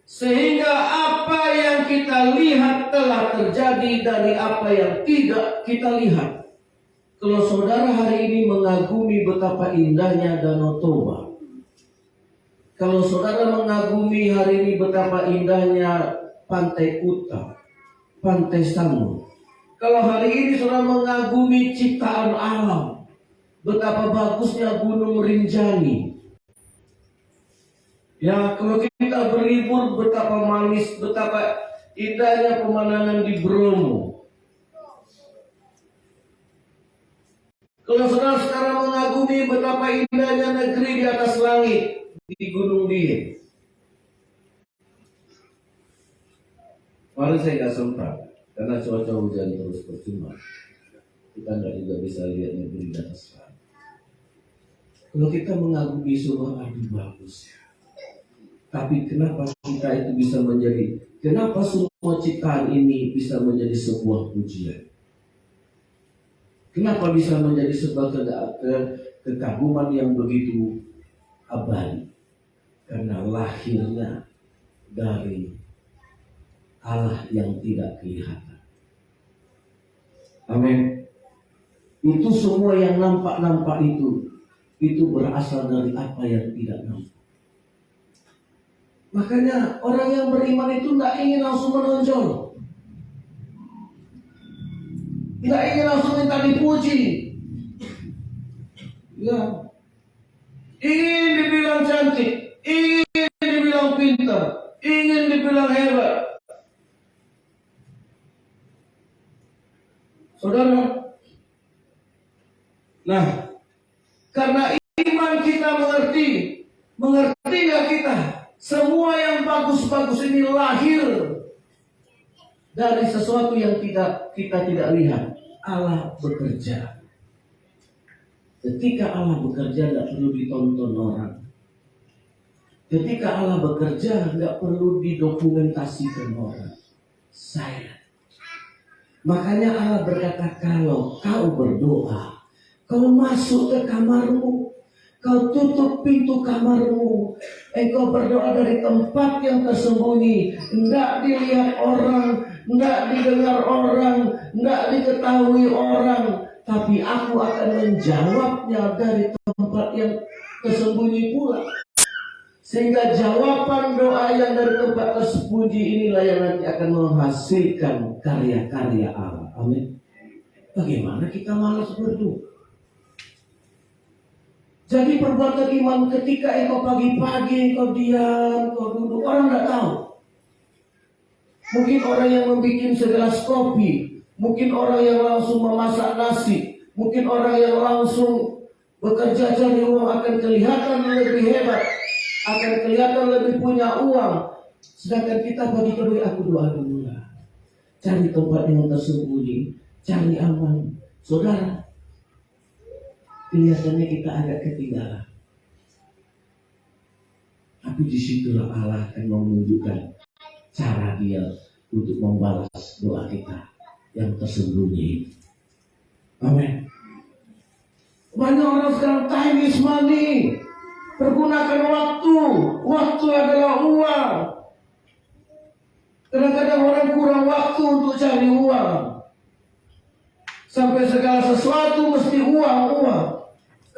sehingga apa yang kita lihat telah terjadi dari apa yang tidak kita lihat. Kalau saudara hari ini mengagumi betapa indahnya Danau Toba, kalau saudara mengagumi hari ini betapa indahnya Pantai Kuta, Pantai Sanur, kalau hari ini saudara mengagumi ciptaan alam, betapa bagusnya Gunung Rinjani, ya, kalau kita berlibur betapa manis, betapa indahnya pemandangan di Bromo. Kalau saudara sekarang mengagumi betapa indahnya negeri di atas langit di Gunung Dieng. Kemarin saya nggak sempat karena cuaca hujan terus percuma. Kita nggak juga bisa lihat negeri di atas langit. Kalau kita mengagumi semua, aduh bagus ya. Tapi kenapa kita itu bisa menjadi, kenapa semua ciptaan ini bisa menjadi sebuah pujian? Kenapa bisa menjadi sebuah kekaguman yang begitu abadi? Karena lahirnya dari Allah yang tidak kelihatan. Amin. Itu semua yang nampak-nampak itu itu berasal dari apa yang tidak nampak. Makanya orang yang beriman itu tidak ingin langsung menonjol, tidak ingin langsung minta dipuji, ya, ingin dibilang cantik, ingin dibilang pintar, ingin dibilang hebat. Saudara, nah, karena iman kita mengerti nggak kita? Semua yang bagus-bagus ini lahir dari sesuatu yang kita tidak lihat. Allah bekerja. Ketika Allah bekerja nggak perlu ditonton orang. Ketika Allah bekerja nggak perlu didokumentasikan orang. Saya. Makanya Allah berkata, kalau kau berdoa, kau masuk ke kamarmu, kau tutup pintu kamarmu, engkau berdoa dari tempat yang tersembunyi, tidak dilihat orang, tidak didengar orang, tidak diketahui orang, tapi aku akan menjawabnya dari tempat yang tersembunyi pula. Sehingga jawaban doa yang dari tempat tersembunyi inilah yang nanti akan menghasilkan karya-karya Allah. Amin. Bagaimana kita malas berdoa? Jadi perbuatan iman ketika engkau pagi-pagi, engkau diam, engkau duduk, orang tidak tahu. Mungkin orang yang membuat segelas kopi, mungkin orang yang langsung memasak nasi, mungkin orang yang langsung bekerja cari uang akan kelihatan lebih hebat, akan kelihatan lebih punya uang. Sedangkan kita bagi kedua, aku doa dulu lah. Cari tempat yang tersembunyi, cari aman. Saudara, kelihatannya kita agak ketinggalan. Tapi disitulah Allah akan menunjukkan cara Dia untuk membalas doa kita yang tersembunyi. Amin. Banyak orang sekarang time is money. Pergunakan waktu. Waktu adalah uang. Kadang-kadang orang kurang waktu untuk cari uang. Sampai segala sesuatu mesti uang.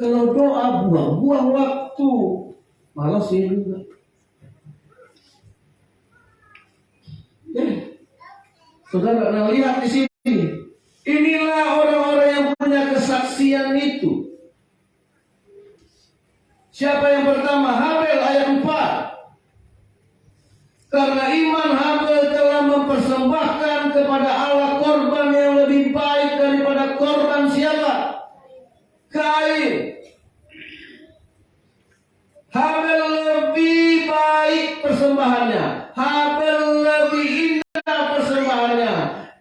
Kalau doa buang waktu. Malas ya juga. Ya. Saudara, nah lihat di sini. Inilah orang-orang yang punya kesaksian itu. Siapa yang pertama? Habel ayat 4. Karena iman Habel telah mempersembahkan kepada Allah korban yang lebih baik daripada korban siapa? Kain. Habel lebih baik persembahannya. Habel lebih indah persembahannya.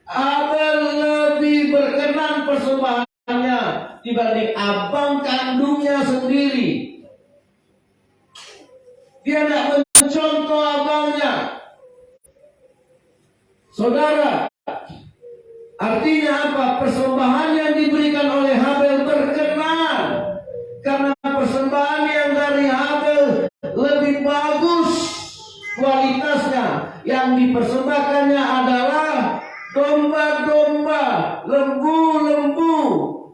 Habel lebih berkenan persembahannya dibanding abang kandungnya sendiri. Dia tidak mencontoh abangnya. Saudara, artinya apa? Persembahan yang diberikan oleh Habel berkenan. Karena persembahan yang dari Habel lebih bagus kualitasnya. Yang dipersembahkannya adalah domba-domba, lembu-lembu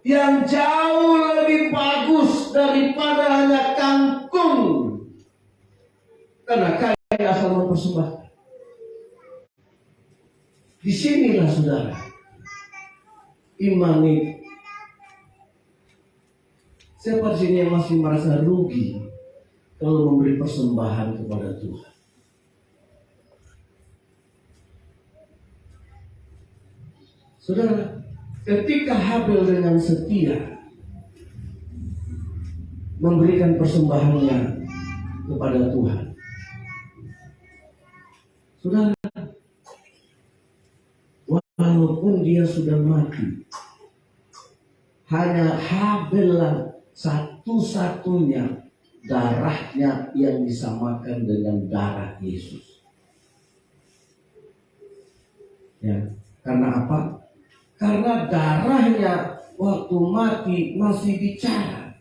yang jauh lebih bagus daripada hanya kangkung. Karena Kain asal mempersembahkan. Disinilah saudara, iman itu. Siapa di sini yang masih merasa rugi kalau memberi persembahan kepada Tuhan? Saudara, ketika Habel dengan setia memberikan persembahannya kepada Tuhan, saudara, walaupun dia sudah mati, hanya Habel lah satu-satunya darahnya yang disamakan dengan darah Yesus. Ya, karena apa? Karena darahnya waktu mati masih bicara.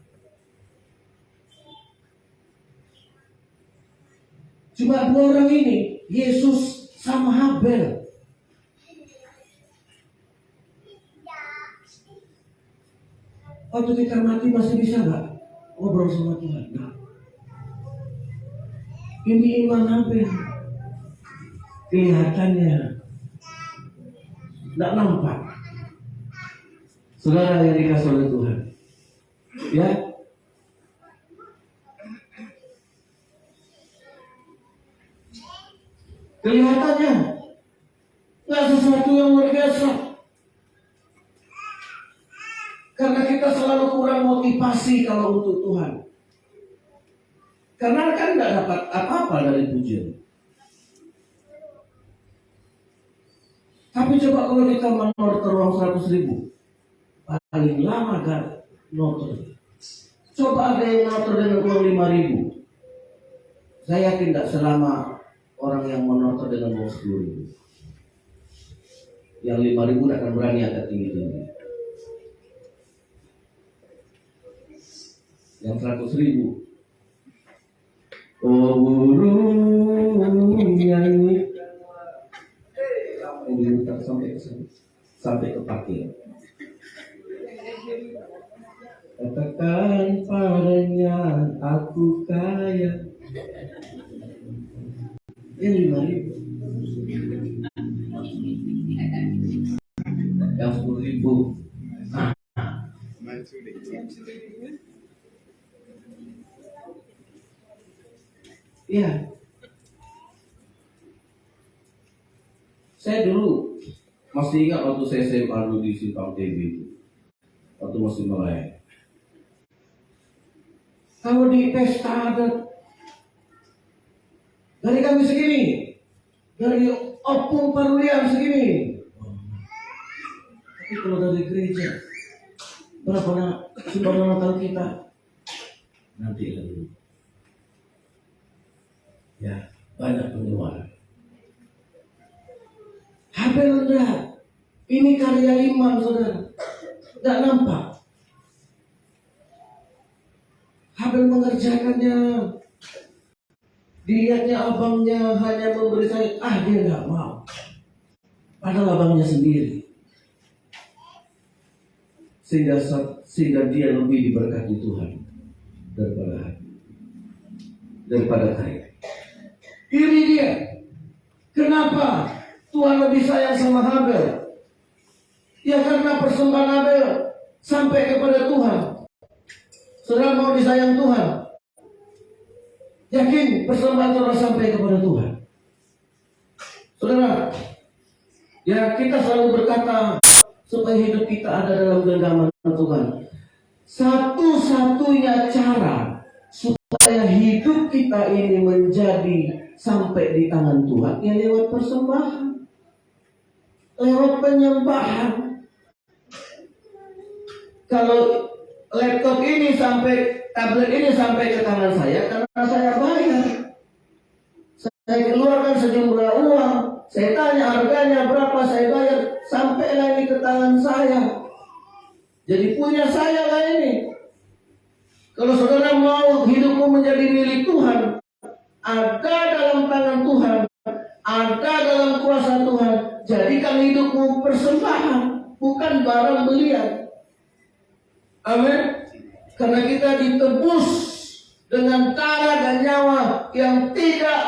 Cuma dua orang ini, Yesus sama Habel. Waktu kita mati masih bisa nggak? ngobrol sama Tuhan. Nah, ini iman Habel kelihatannya tidak nampak. Saudara yang dikasih oleh Tuhan, ya, kelihatannya nggak sesuatu yang luar biasa, karena kita selalu kurang motivasi kalau untuk Tuhan. Karena kan nggak dapat apa-apa dari pujian. Tapi coba kalau kita menortor uang 100.000, paling lama kan notor. Coba ada yang notor dengan uang 5.000. Saya yakin tidak selama orang yang menotor dengan uang 10.000. Yang 5.000 tidak akan berani angkat tinggi-tinggi. Yang 100.000, oh burung nyanyi, ini dimutar sampai ke sana, sampai ke parkir. Katakan padanya, aku kaya. Yang 5.000, yang 10.000. Iya. Saya dulu masih ingat waktu saya SMA dulu di Simpang TB itu, waktu masih melayani. Kalau di pesta ada dari kami segini, dari opung parulian segini. Tapi kalau dari gereja, berapa sumbangan Natal kita? Nanti lagi. Ya, banyak pengeluaran. Habel enggak. Ini karya iman, saudara. Tidak nampak. Habel mengerjakannya. Dilihatnya abangnya hanya memberi saya, dia enggak mau. Padahal abangnya sendiri. Sehingga dia lebih diberkati Tuhan daripada karya. Ini dia. Kenapa Tuhan lebih sayang sama Habel? Ya karena persembahan Habel sampai kepada Tuhan. Saudara mau disayang Tuhan? Yakin persembahan saudara sampai kepada Tuhan? Saudara, ya kita selalu berkata supaya hidup kita ada dalam genggaman Tuhan. Satu-satunya cara supaya hidup kita ini menjadi sampai di tangan Tuhan, ya lewat persembahan, lewat penyembahan. Kalau laptop ini tablet ini sampai ke tangan saya karena saya bayar, saya keluarkan sejumlah uang, saya tanya harganya berapa, saya bayar, sampailah ini ke tangan saya, jadi punya saya lah ini. Kalau saudara mau hidupmu menjadi milik Tuhan, ada dalam tangan Tuhan, ada dalam kuasa Tuhan, jadikan hidupmu persembahan, bukan barang belian. Amin. Karena kita ditebus dengan darah dan nyawa yang tidak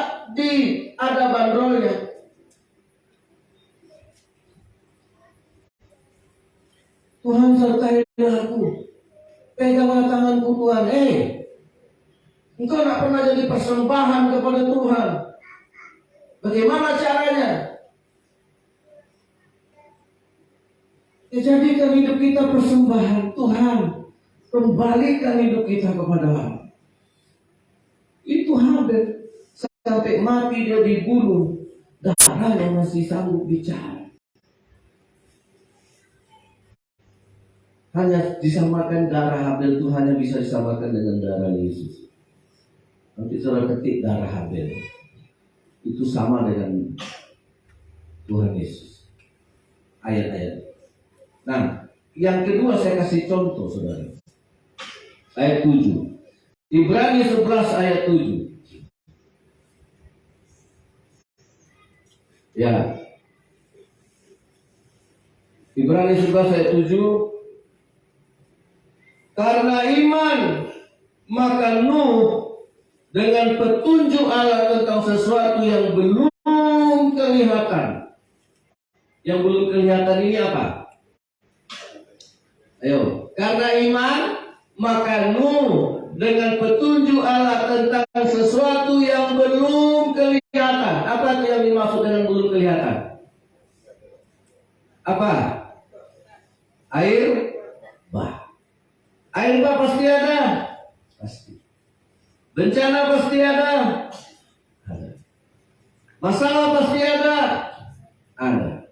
ada bandrolnya. Tuhan sertailah aku, peganglah tanganku Tuhan. Engkau tak pernah jadi persembahan kepada Tuhan. Bagaimana caranya? Ya, jadikan hidup kita persembahan Tuhan. Kembalikan hidup kita kepada Allah. Itu Habel sampai mati dia dibunuh, darahnya masih sanggup bicara. Hanya disamakan darah Habel itu hanya bisa disamakan dengan darah Yesus. Nanti saudara ketik darah Habel, itu sama dengan Tuhan Yesus. Ayat-ayat. Nah, yang kedua saya kasih contoh saudara. Ayat 7. Ibrani 11 ayat 7. Ya. Ibrani 11 ayat 7. Karena iman Maka Nuh dengan petunjuk Allah tentang sesuatu yang belum kelihatan. Yang belum kelihatan ini apa? Ayo, karena iman, maka Nuh dengan petunjuk Allah tentang sesuatu yang belum kelihatan. Apa itu yang dimaksud dengan belum kelihatan? Apa? Air bah. Air bah pasti ada. Pasti. Bencana pasti ada. Ada. Masalah pasti ada. Ada.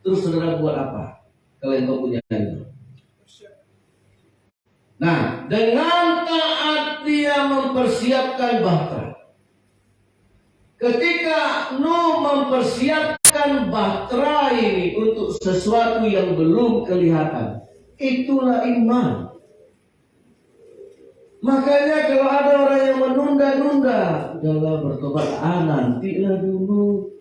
Terus saudara buat apa? Kalau engkau punya iman. Nah, dengan taat dia mempersiapkan bahtera. Ketika Nuh mempersiapkan bahtera ini untuk sesuatu yang belum kelihatan, itulah iman. Makanya kalau ada orang yang menunda-nunda, udahlah bertobat, nantilah dulu.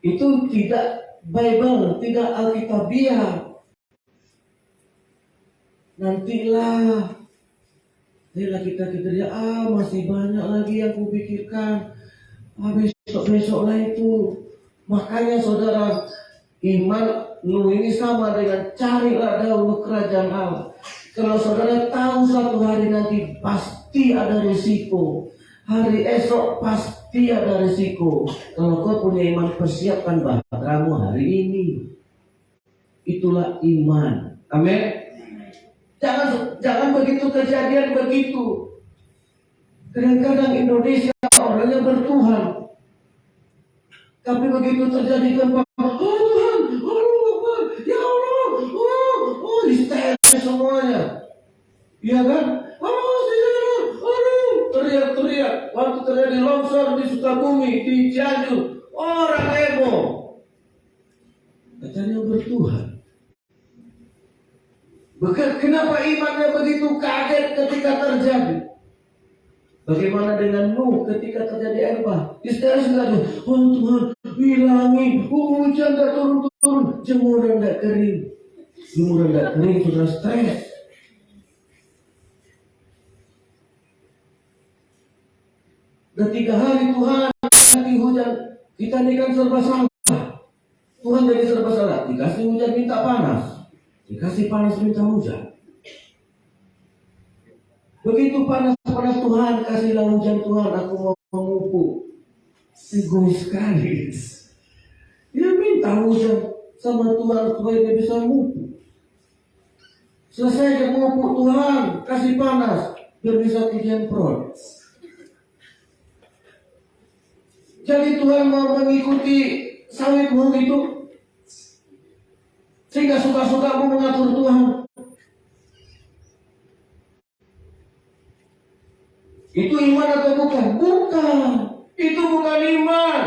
Itu tidak Bible, tidak Alkitabiah. Nantilah. Kita dia, masih banyak lagi yang kupikirkan. Besok-besok lah itu. Makanya saudara, iman Nuh ini sama dengan carilah dahulu kerajaan Allah. Kalau saudara tahu suatu hari nanti pasti ada risiko, hari esok pasti ada risiko. Kalau kau punya iman, persiapkan bahteramu hari ini. Itulah iman. Amin. Jangan begitu kejadian begitu. Kadang-kadang Indonesia orangnya bertuhan, tapi begitu terjadi gempa, oh Tuhan, Allah, ya Allah, histeris semuanya, iya kan? Teriak-teriak. Waktu terjadi longsor di Sukabumi, di Cianjur, orang heboh. Katanya bertuhan. Kenapa imannya begitu kaget ketika terjadi? Bagaimana dengan Nuh ketika terjadi air bah? Histeris enggak? Oh Tuhan, hilangin. Hujan enggak turun-turun, jemuran enggak kering. Jemuran enggak kering, sudah stres. Dan 3 hari Tuhan kasih hujan, kita ini kan serba salah. Tuhan jadi serba salah. Dikasih hujan minta panas, dikasih panas minta hujan. Begitu panas Tuhan, kasihlah hujan Tuhan, aku mau memupuk. Egois sekali. Dia minta hujan sama Tuhan supaya dia bisa memupuk. Selesai dia memupuk, Tuhan kasih panas, biar bisa hujan perut. Jadi Tuhan mau mengikuti sawitmu itu, sehingga suka-sukamu mengatur Tuhan. Itu iman atau bukan? Bukan. Itu bukan iman.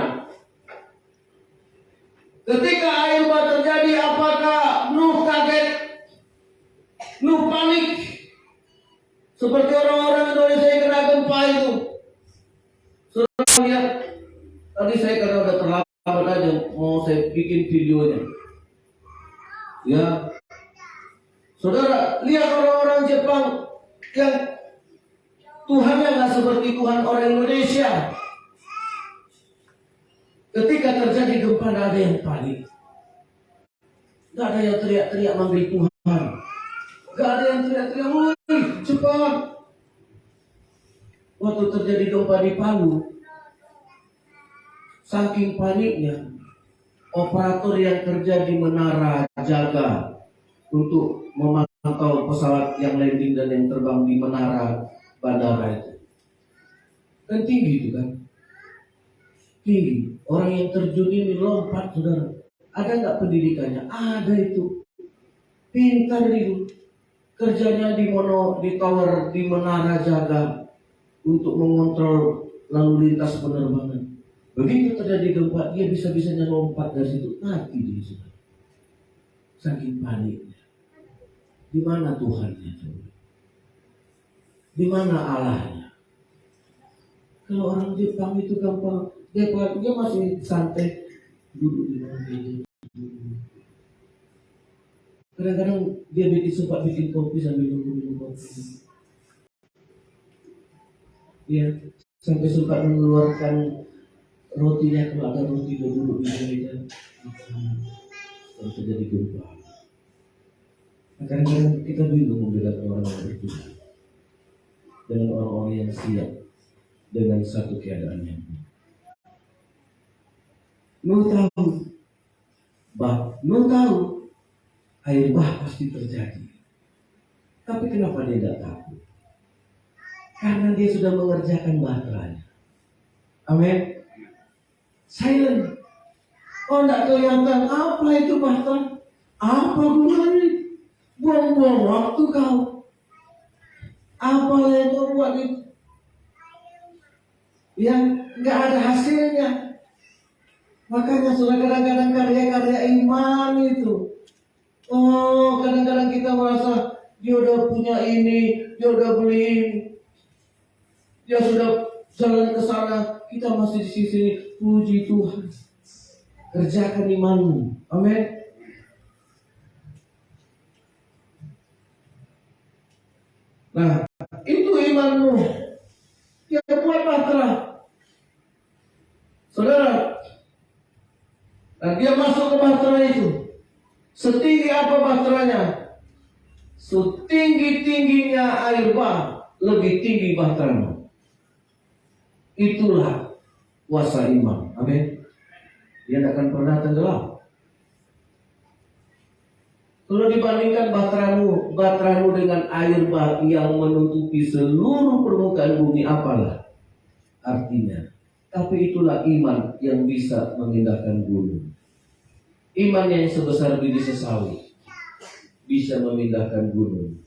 Ketika air bah terjadi, apakah Nuh kaget? Nuh panik. Seperti orang-orang Indonesia yang kena gempa itu. Saudara lihat, tadi saya karena udah terlambat aja, mau saya bikin videonya. Ya, saudara lihat orang-orang Jepang yang Tuhannya nggak seperti Tuhan orang Indonesia. Ketika terjadi gempa, tidak ada yang panik, tidak ada yang teriak-teriak manggil Tuhan, tidak ada yang teriak-teriak, woi cepat. Waktu terjadi gempa di Palu, saking paniknya, operator yang kerja di menara jaga untuk memantau pesawat yang landing dan yang terbang di menara bandara itu, kan tinggi itu kan, tinggi. Orang yang terjun ini lompat, saudara. Ada nggak pendidikannya? Ada itu. Pintar itu. Kerjanya di tower, di menara jaga untuk mengontrol lalu lintas penerbangan. Begitu terjadi gempa, dia bisa-bisanya lompat dari situ, mati dia, saudara. Saking paniknya. Di mana Tuhannya, saudara? Di mana Allahnya? Kalau orang Jepang itu gampang, dia masih santai, duduk di mana dia. Kadang-kadang dia sempat bikin kopi sambil minum kopi. Ya, sampai suka mengeluarkan rotinya kalau ada roti dulu di meja. Kalau terjadi gempa. Kadang-kadang kita bingung membedakan orang yang berdoa dengan orang-orang yang siap dengan satu keadaan yang buruk. Nuh tahu air bah pasti terjadi. Tapi kenapa dia tidak takut? Karena dia sudah mengerjakan baterainya. Amin. Silent. Oh, tidak kelihatan apa itu baterai. Apa gunanya? Buang-buang waktu kau. Apa yang kau buat itu? Yang nggak ada hasilnya. Makanya sudah kadang-kadang karya-karya iman itu. Oh, kadang-kadang kita merasa dia udah punya ini, dia udah beli ini, dia sudah jalan ke sana, kita masih di sini. Puji Tuhan. Kerjakan imanmu. Amin. Nah, itu imanmu. Dia buat bahtera. Saudara, nah dia masuk ke bahtera itu. Setinggi apa bahteranya? Setinggi-tingginya air bah, lebih tinggi bahteramu. Itulah kuasa iman. Amin. Dia tidak akan pernah tenggelam. Kalau dibandingkan bahteramu dengan air bah yang menutupi seluruh permukaan bumi, apalah artinya? Tapi itulah iman yang bisa memindahkan gunung. Iman yang sebesar biji sesawi bisa memindahkan gunung.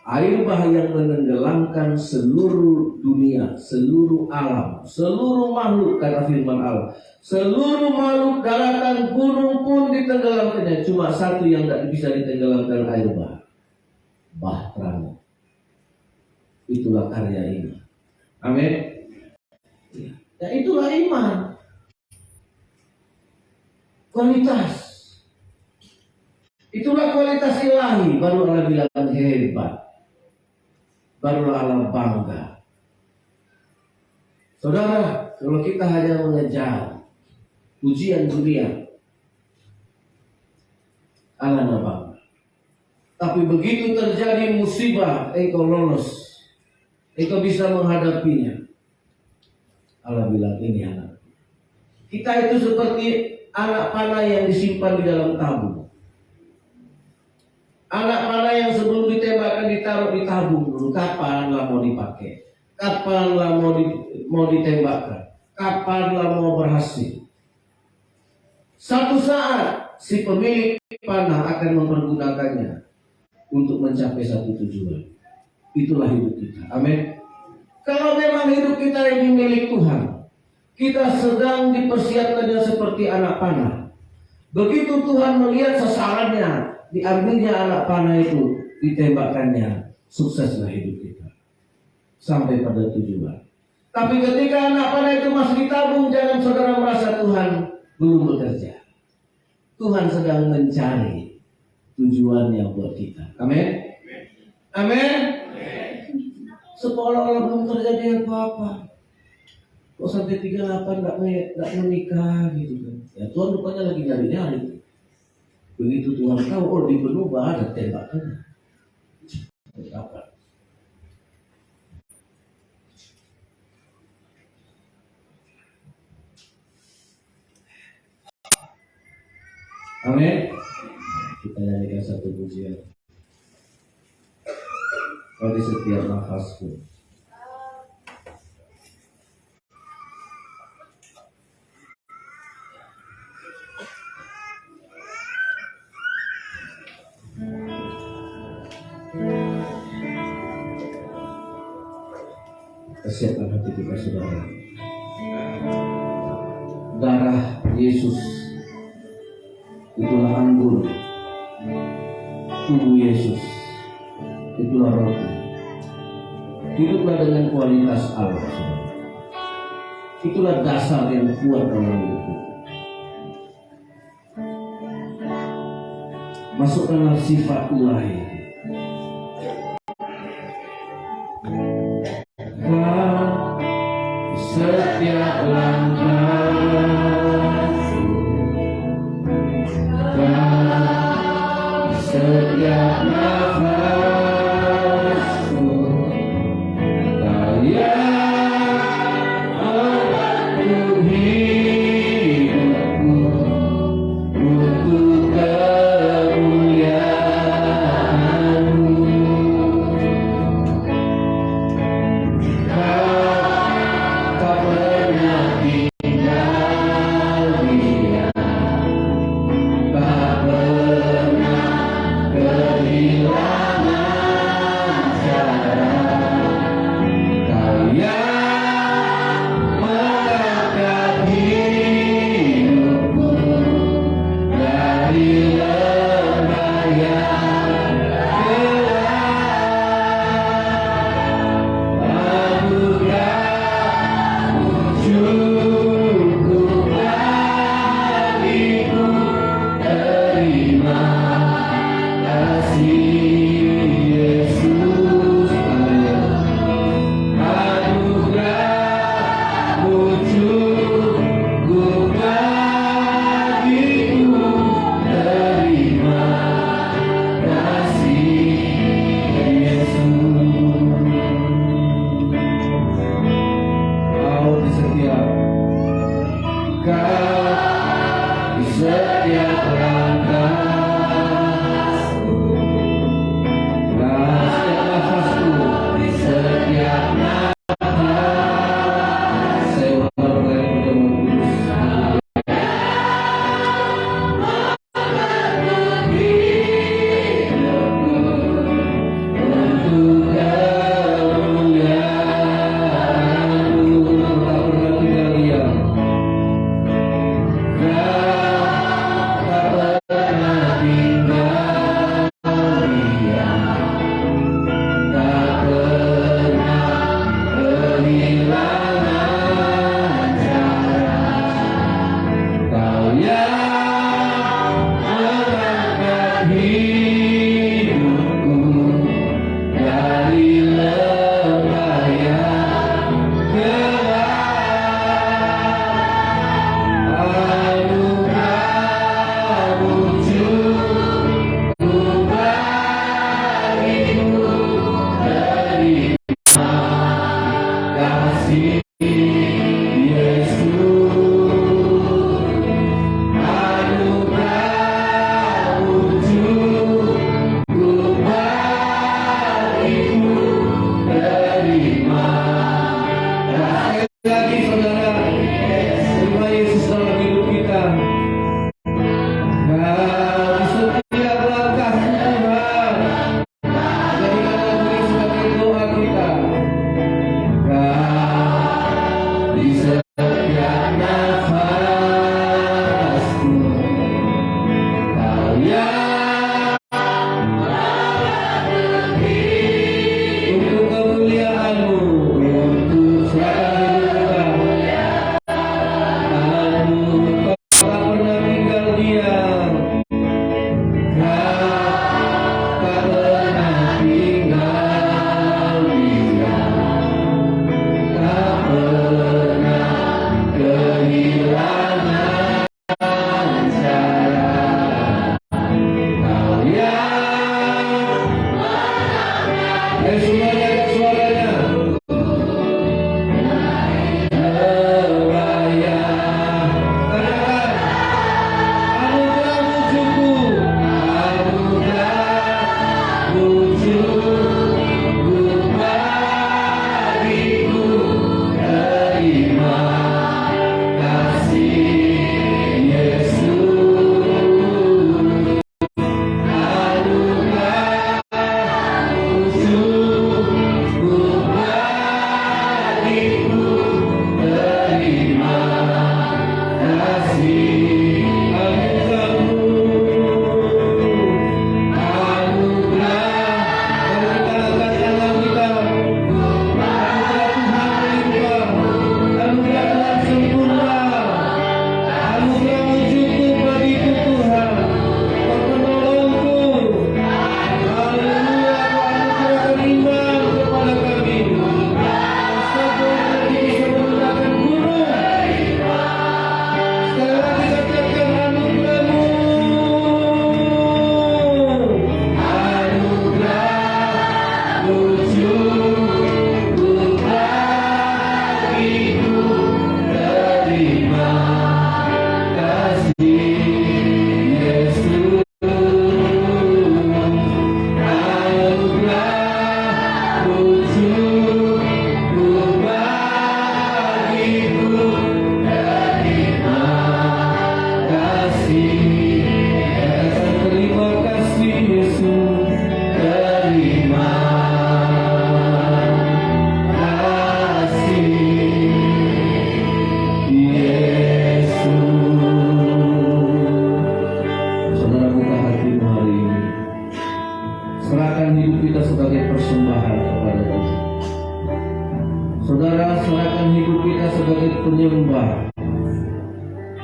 Air bah yang menenggelamkan seluruh dunia, seluruh alam, seluruh makhluk, kata firman Allah. Seluruh makhluk daratan, gunung pun ditenggelamkannya. Cuma satu yang tidak bisa ditenggelamkan, air bah. Bahtera. Itulah karya ini. Amin. Ya, itulah iman. Kualitas. Itulah kualitas ilahi. Baru Allah bilang hebat. Baru Allah bangga. Saudara, kalau kita hanya mengejar pujian dunia, Allah tidak bangga. Tapi begitu terjadi musibah, engkau lolos, engkau bisa menghadapinya, Allah bilang ini anak. Kita itu seperti anak panah yang disimpan di dalam tabung. Anak panah yang sebelum ditembakkan ditaruh di tabung dulu. Kapanlah mau dipakai? Kapanlah mau ditembakkan? Kapanlah mau berhasil? Satu saat si pemilik panah akan mempergunakannya untuk mencapai satu tujuan. Itulah hidup kita. Amin. Kalau memang hidup kita ini milik Tuhan, kita sedang dipersiapkannya seperti anak panah. Begitu Tuhan melihat sasarannya, diambilnya anak panah itu, ditembakkannya, sukseslah hidup kita sampai pada tujuan. Tapi ketika anak panah itu masih ditabung, jangan saudara merasa Tuhan belum bekerja. Tuhan sedang mencari tujuannya buat kita. Amin. Amin. Seolah-olah belum terjadi apa-apa. Kok sampai 38 nggak menikah gitu kan? Ya Tuhan rupanya lagi nyari-nyari. Begitu Tuhan tahu, oh di benua ada tembakannya. Apa? Amin. Kita nyanyikan satu pujian. Kau di setiap nafasku. Siapkan hati kita saudara. Darah Yesus itulah anggur, tubuh Yesus itulah roti. Hiduplah dengan kualitas Allah, saudara. Itulah dasar yang kuat dalam hidup kita. Masukkanlah sifat ilahi. Setiap nafasku Kau yang membantu hidupku untuk kemuliaan-Mu. Kau tak pernah tinggal diam, tak pernah kehilangan cara. Kau yang mengangkat hidupku dari lembah yang gelap. Anugerah-Mu cukup bagiku, terima kasih Yesus. Anugerah-Mu cukup bagiku, terima kasih Yesus. Kau di setiap langkahku, setiap nafasku, di setiap nafas. Saya ulang lagi dengan hidupku untuk kemuliaan-Mu. Tak pernah tinggal diam,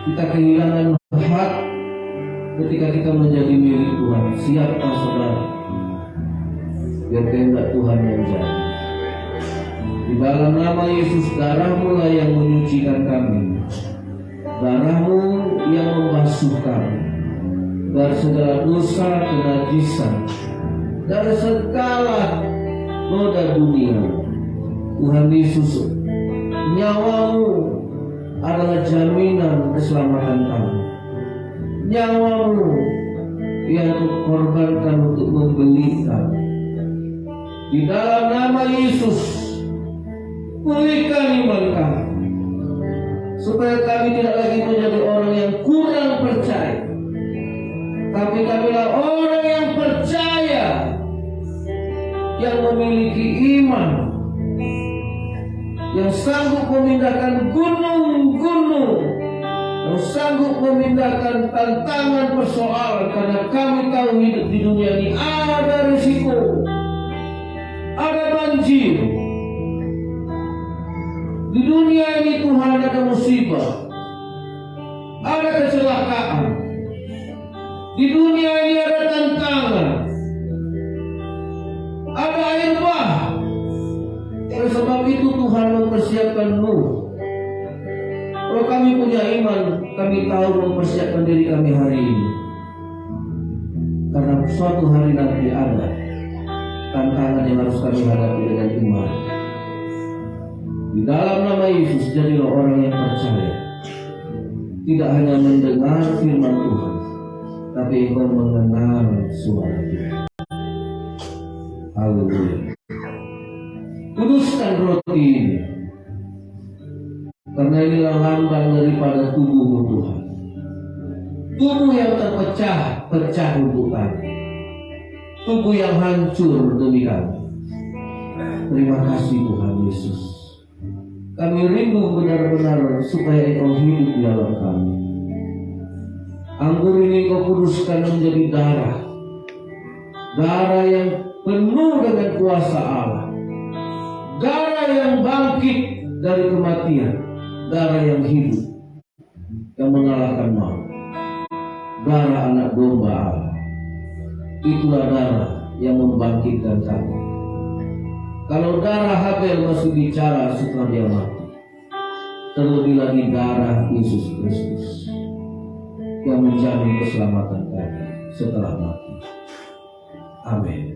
kita kehilangan hak ketika kita menjadi milik Tuhan. Siapkah saudara? Biar kehendak Tuhan yang jadi. Di dalam nama Yesus, darah-Mu lah yang menyucikan kami, darah-Mu yang membasuh kami dari segala dosa, kenajisan, dari segala noda dunia. Tuhan Yesus, nyawa-Mu adalah jaminan keselamatan kami. Nyawa-Mu yang Kau korbankan untuk membeli kami. Di dalam nama Yesus, pulihkan iman kami, supaya kami tidak lagi menjadi orang yang kurang percaya, tapi kamilah orang yang percaya, yang memiliki iman, yang sanggup memindahkan gunung-gunung, yang sanggup memindahkan tantangan persoalan, karena kami tahu hidup di dunia ini ada risiko, ada banjir. Di dunia ini Tuhan ada musibah, ada kecelakaan. Di dunia ini ada tantangan, ada air bah. Oleh sebab itu Tuhan mempersiapkan Nuh. Kalau kami punya iman, kami tahu mempersiapkan diri kami hari ini, karena suatu hari nanti ada tantangan yang harus kami hadapi dengan iman. Di dalam nama Yesus, jadilah orang yang percaya, tidak hanya mendengar firman Tuhan, tapi engkau mengenal suara Tuhan. Haleluya. Kuduskan roti ini, karena inilah lambang daripada tubuh-Mu Tuhan. Tubuh yang terpecah untuk kami, tubuh yang hancur demi kami. Terima kasih Tuhan Yesus. Kami rindu benar-benar supaya Engkau hidup di dalam kami. Anggur ini Engkau kuduskan menjadi darah, darah yang penuh dengan kuasa Allah, darah yang bangkit dari kematian, darah yang hidup, yang mengalahkan maut, darah anak domba Allah. Itulah darah yang membangkitkan kami. Kalau darah Habel masih bicara setelah dia mati, terlebih lagi darah Yesus Kristus yang menjamin keselamatan kami setelah mati. Amin.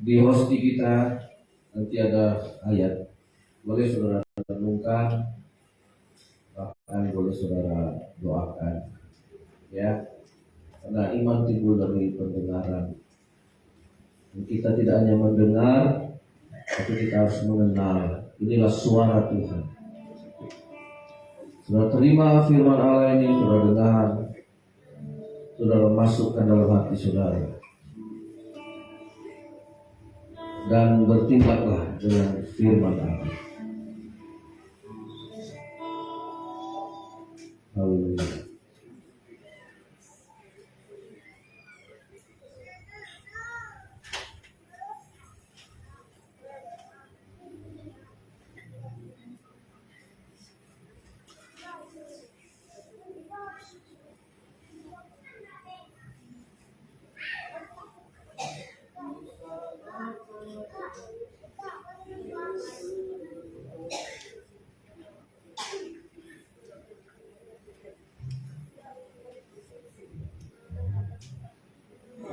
Di hosti kita nanti ada ayat, boleh saudara renungkan, bahkan boleh saudara doakan, ya. Karena iman timbul dari pendengaran. Dan kita tidak hanya mendengar, tapi kita harus mengenal. Inilah suara Tuhan. Saudara terima firman Allah ini, saudara dengar, saudara masukkan dalam hati saudara, dan bertindaklah dengan firman Allah. Haleluya.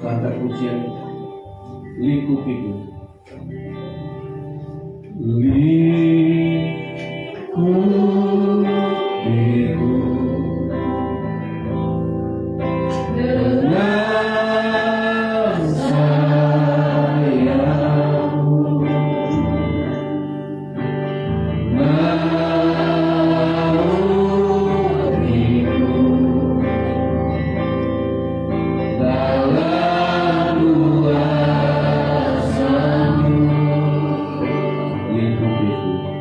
Kata pujian lingkup itu, lingkup itu dengan sayangmu, lingkup itu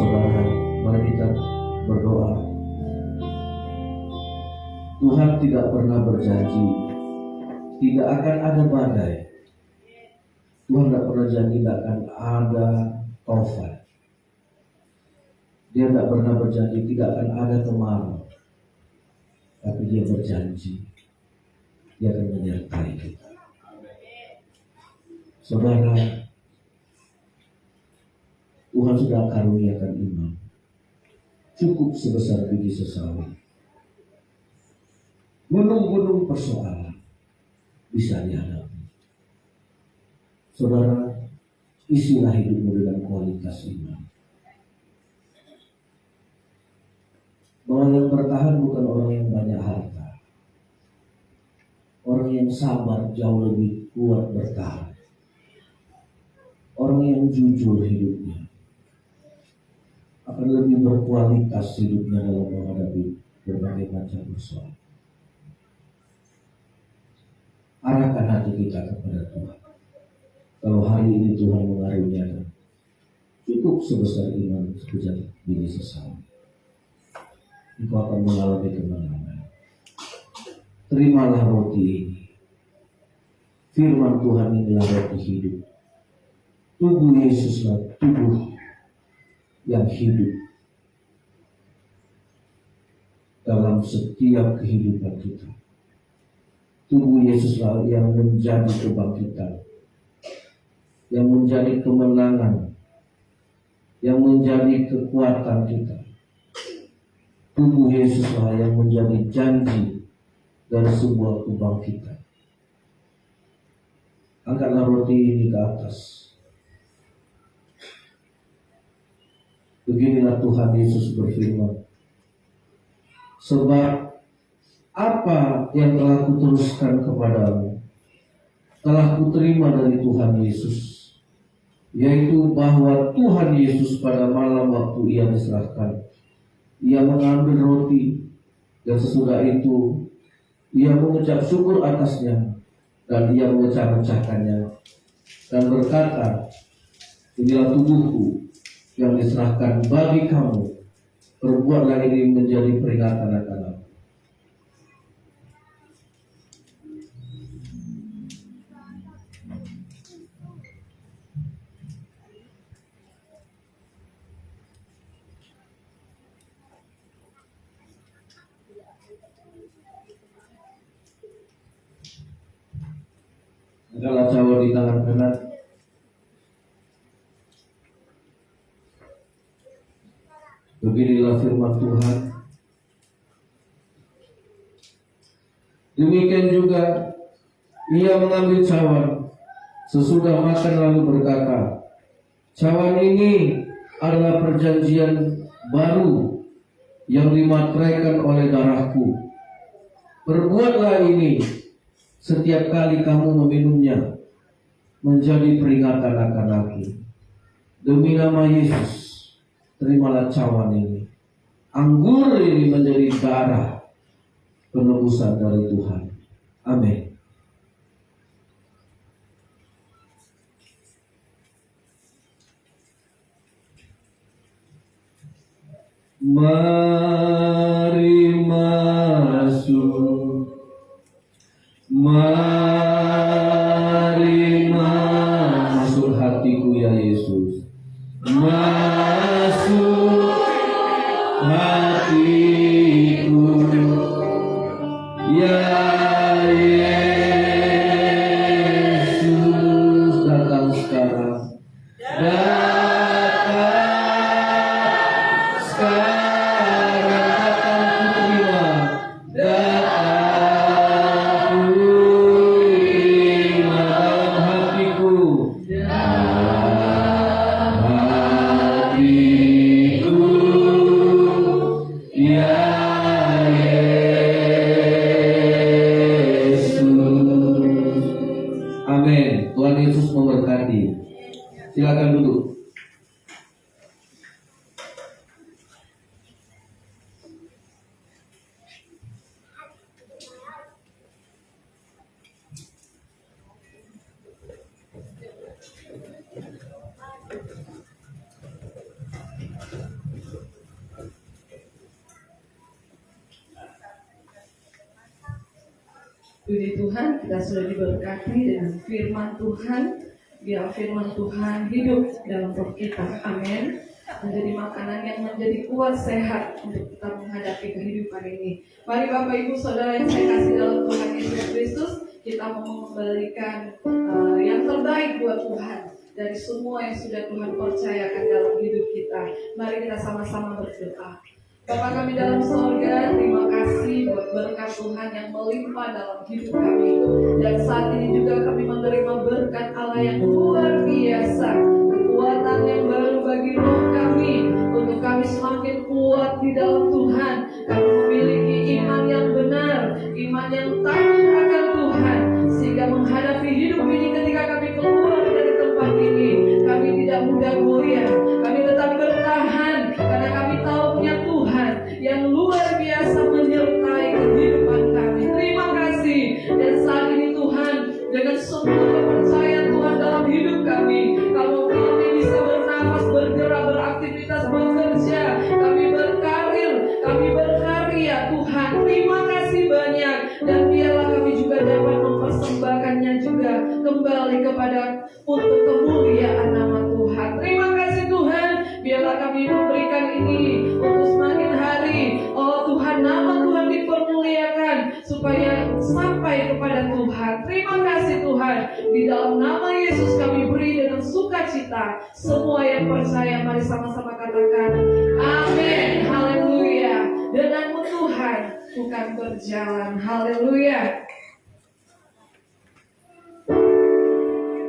Saudara, mari kita berdoa. Tuhan tidak pernah berjanji tidak akan ada badai. Tuhan tidak pernah janji tidak akan ada taufan. Dia tidak pernah berjanji tidak akan ada kemarau. Tapi dia berjanji dia akan menyertai kita. Saudara, Tuhan sudah karuniakan iman cukup sebesar biji sesawi. Gunung-gunung persoalan bisa dihadapi. Saudara, isilah hidupmu dengan kualitas iman. Bahwa yang bertahan bukan orang yang banyak harta. Orang yang sabar jauh lebih kuat bertahan. Orang yang jujur hidupnya akan lebih berkualitas hidupnya dalam menghadapi berbagai macam persoalan. Arahkan hati kita kepada Tuhan. Kalau hari ini Tuhan mengaruniakan cukup sebesar iman sekejap biji sesawi, engkau akan mengalami kemenangan. Terimalah roti ini. Firman Tuhan inilah roti hidup. Tubuh Yesuslah tubuh yang hidup dalam setiap kehidupan kita. Tubuh Yesuslah yang menjadi kebangkitan, yang menjadi kemenangan, yang menjadi kekuatan kita. Tubuh Yesuslah yang menjadi janji dari sebuah kebangkitan. Angkatlah roti ini ke atas. Beginilah Tuhan Yesus berfirman, sebab apa yang telah kuteruskan kepadamu telah kuterima dari Tuhan Yesus, yaitu bahwa Tuhan Yesus pada malam waktu ia diserahkan, ia mengambil roti, dan sesudah itu ia mengucap syukur atasnya, dan ia memecah-mecahkannya dan berkata, inilah tubuhku yang diserahkan bagi kamu, perbuatlah ini menjadi peringatan akan aku. Angkatlah cawan di tangan kanan. Beginilah firman Tuhan. Demikian juga ia mengambil cawan sesudah makan lalu berkata, cawan ini adalah perjanjian baru yang dimateraikan oleh darahku. Perbuatlah ini setiap kali kamu meminumnya menjadi peringatan akan aku. Demi nama Yesus, terimalah cawan ini. Anggur ini menjadi darah penebusan dari Tuhan. Amin. Mari masuk, mari masuk hatiku ya Yesus. Masuk hatiku ya Yesus, datang sekarang, datang sekarang. Puji Tuhan, kita sudah diberkati dengan firman Tuhan. Biar firman Tuhan hidup dalam roh kita. Amin. Menjadi makanan yang menjadi kuat sehat untuk kita menghadapi kehidupan ini. Mari Bapak Ibu Saudara yang saya kasih dalam Tuhan Yesus Kristus, kita mau mengembalikan yang terbaik buat Tuhan dari semua yang sudah Tuhan percayakan dalam hidup kita. Mari kita sama-sama berdoa. Bapa kami dalam sorga, terima kasih buat berkat Tuhan yang melimpah dalam hidup kami. Dan saat ini juga kami menerima berkat Allah yang luar biasa, kekuatan yang baru bagi roh kami, untuk kami semakin kuat di dalam Tuhan. Kami memiliki iman yang benar, iman yang takut akan Tuhan, sehingga menghadapi hidup ini ketika kami keluar dari tempat ini, kami tidak mudah goyah, kami tetap bertahan, karena kami tahu punya Tuhan yang luar biasa menyertai kehidupan kami. Terima kasih. Dan saat ini Tuhan, dengan semua kepercayaan Tuhan dalam hidup kami, kalau kami bisa bernapas, bergerak, beraktivitas, bekerja, kami berkarir, kami berkarya Tuhan, terima kasih banyak. Dan biarlah kami juga dapat mempersembahkannya juga kembali kepada untuk kemuliaan nama Tuhan. Terima kasih Tuhan, biarlah kami memberikan ini untuk semakin hari, oh Tuhan, nama Tuhan dipermuliakan supaya sampai kepada Tuhan. Terima kasih Tuhan, di dalam nama Yesus kami beri dengan sukacita. Semua yang percaya mari sama-sama katakan amin. Haleluya. Denganmu Tuhan bukan berjalan. Haleluya.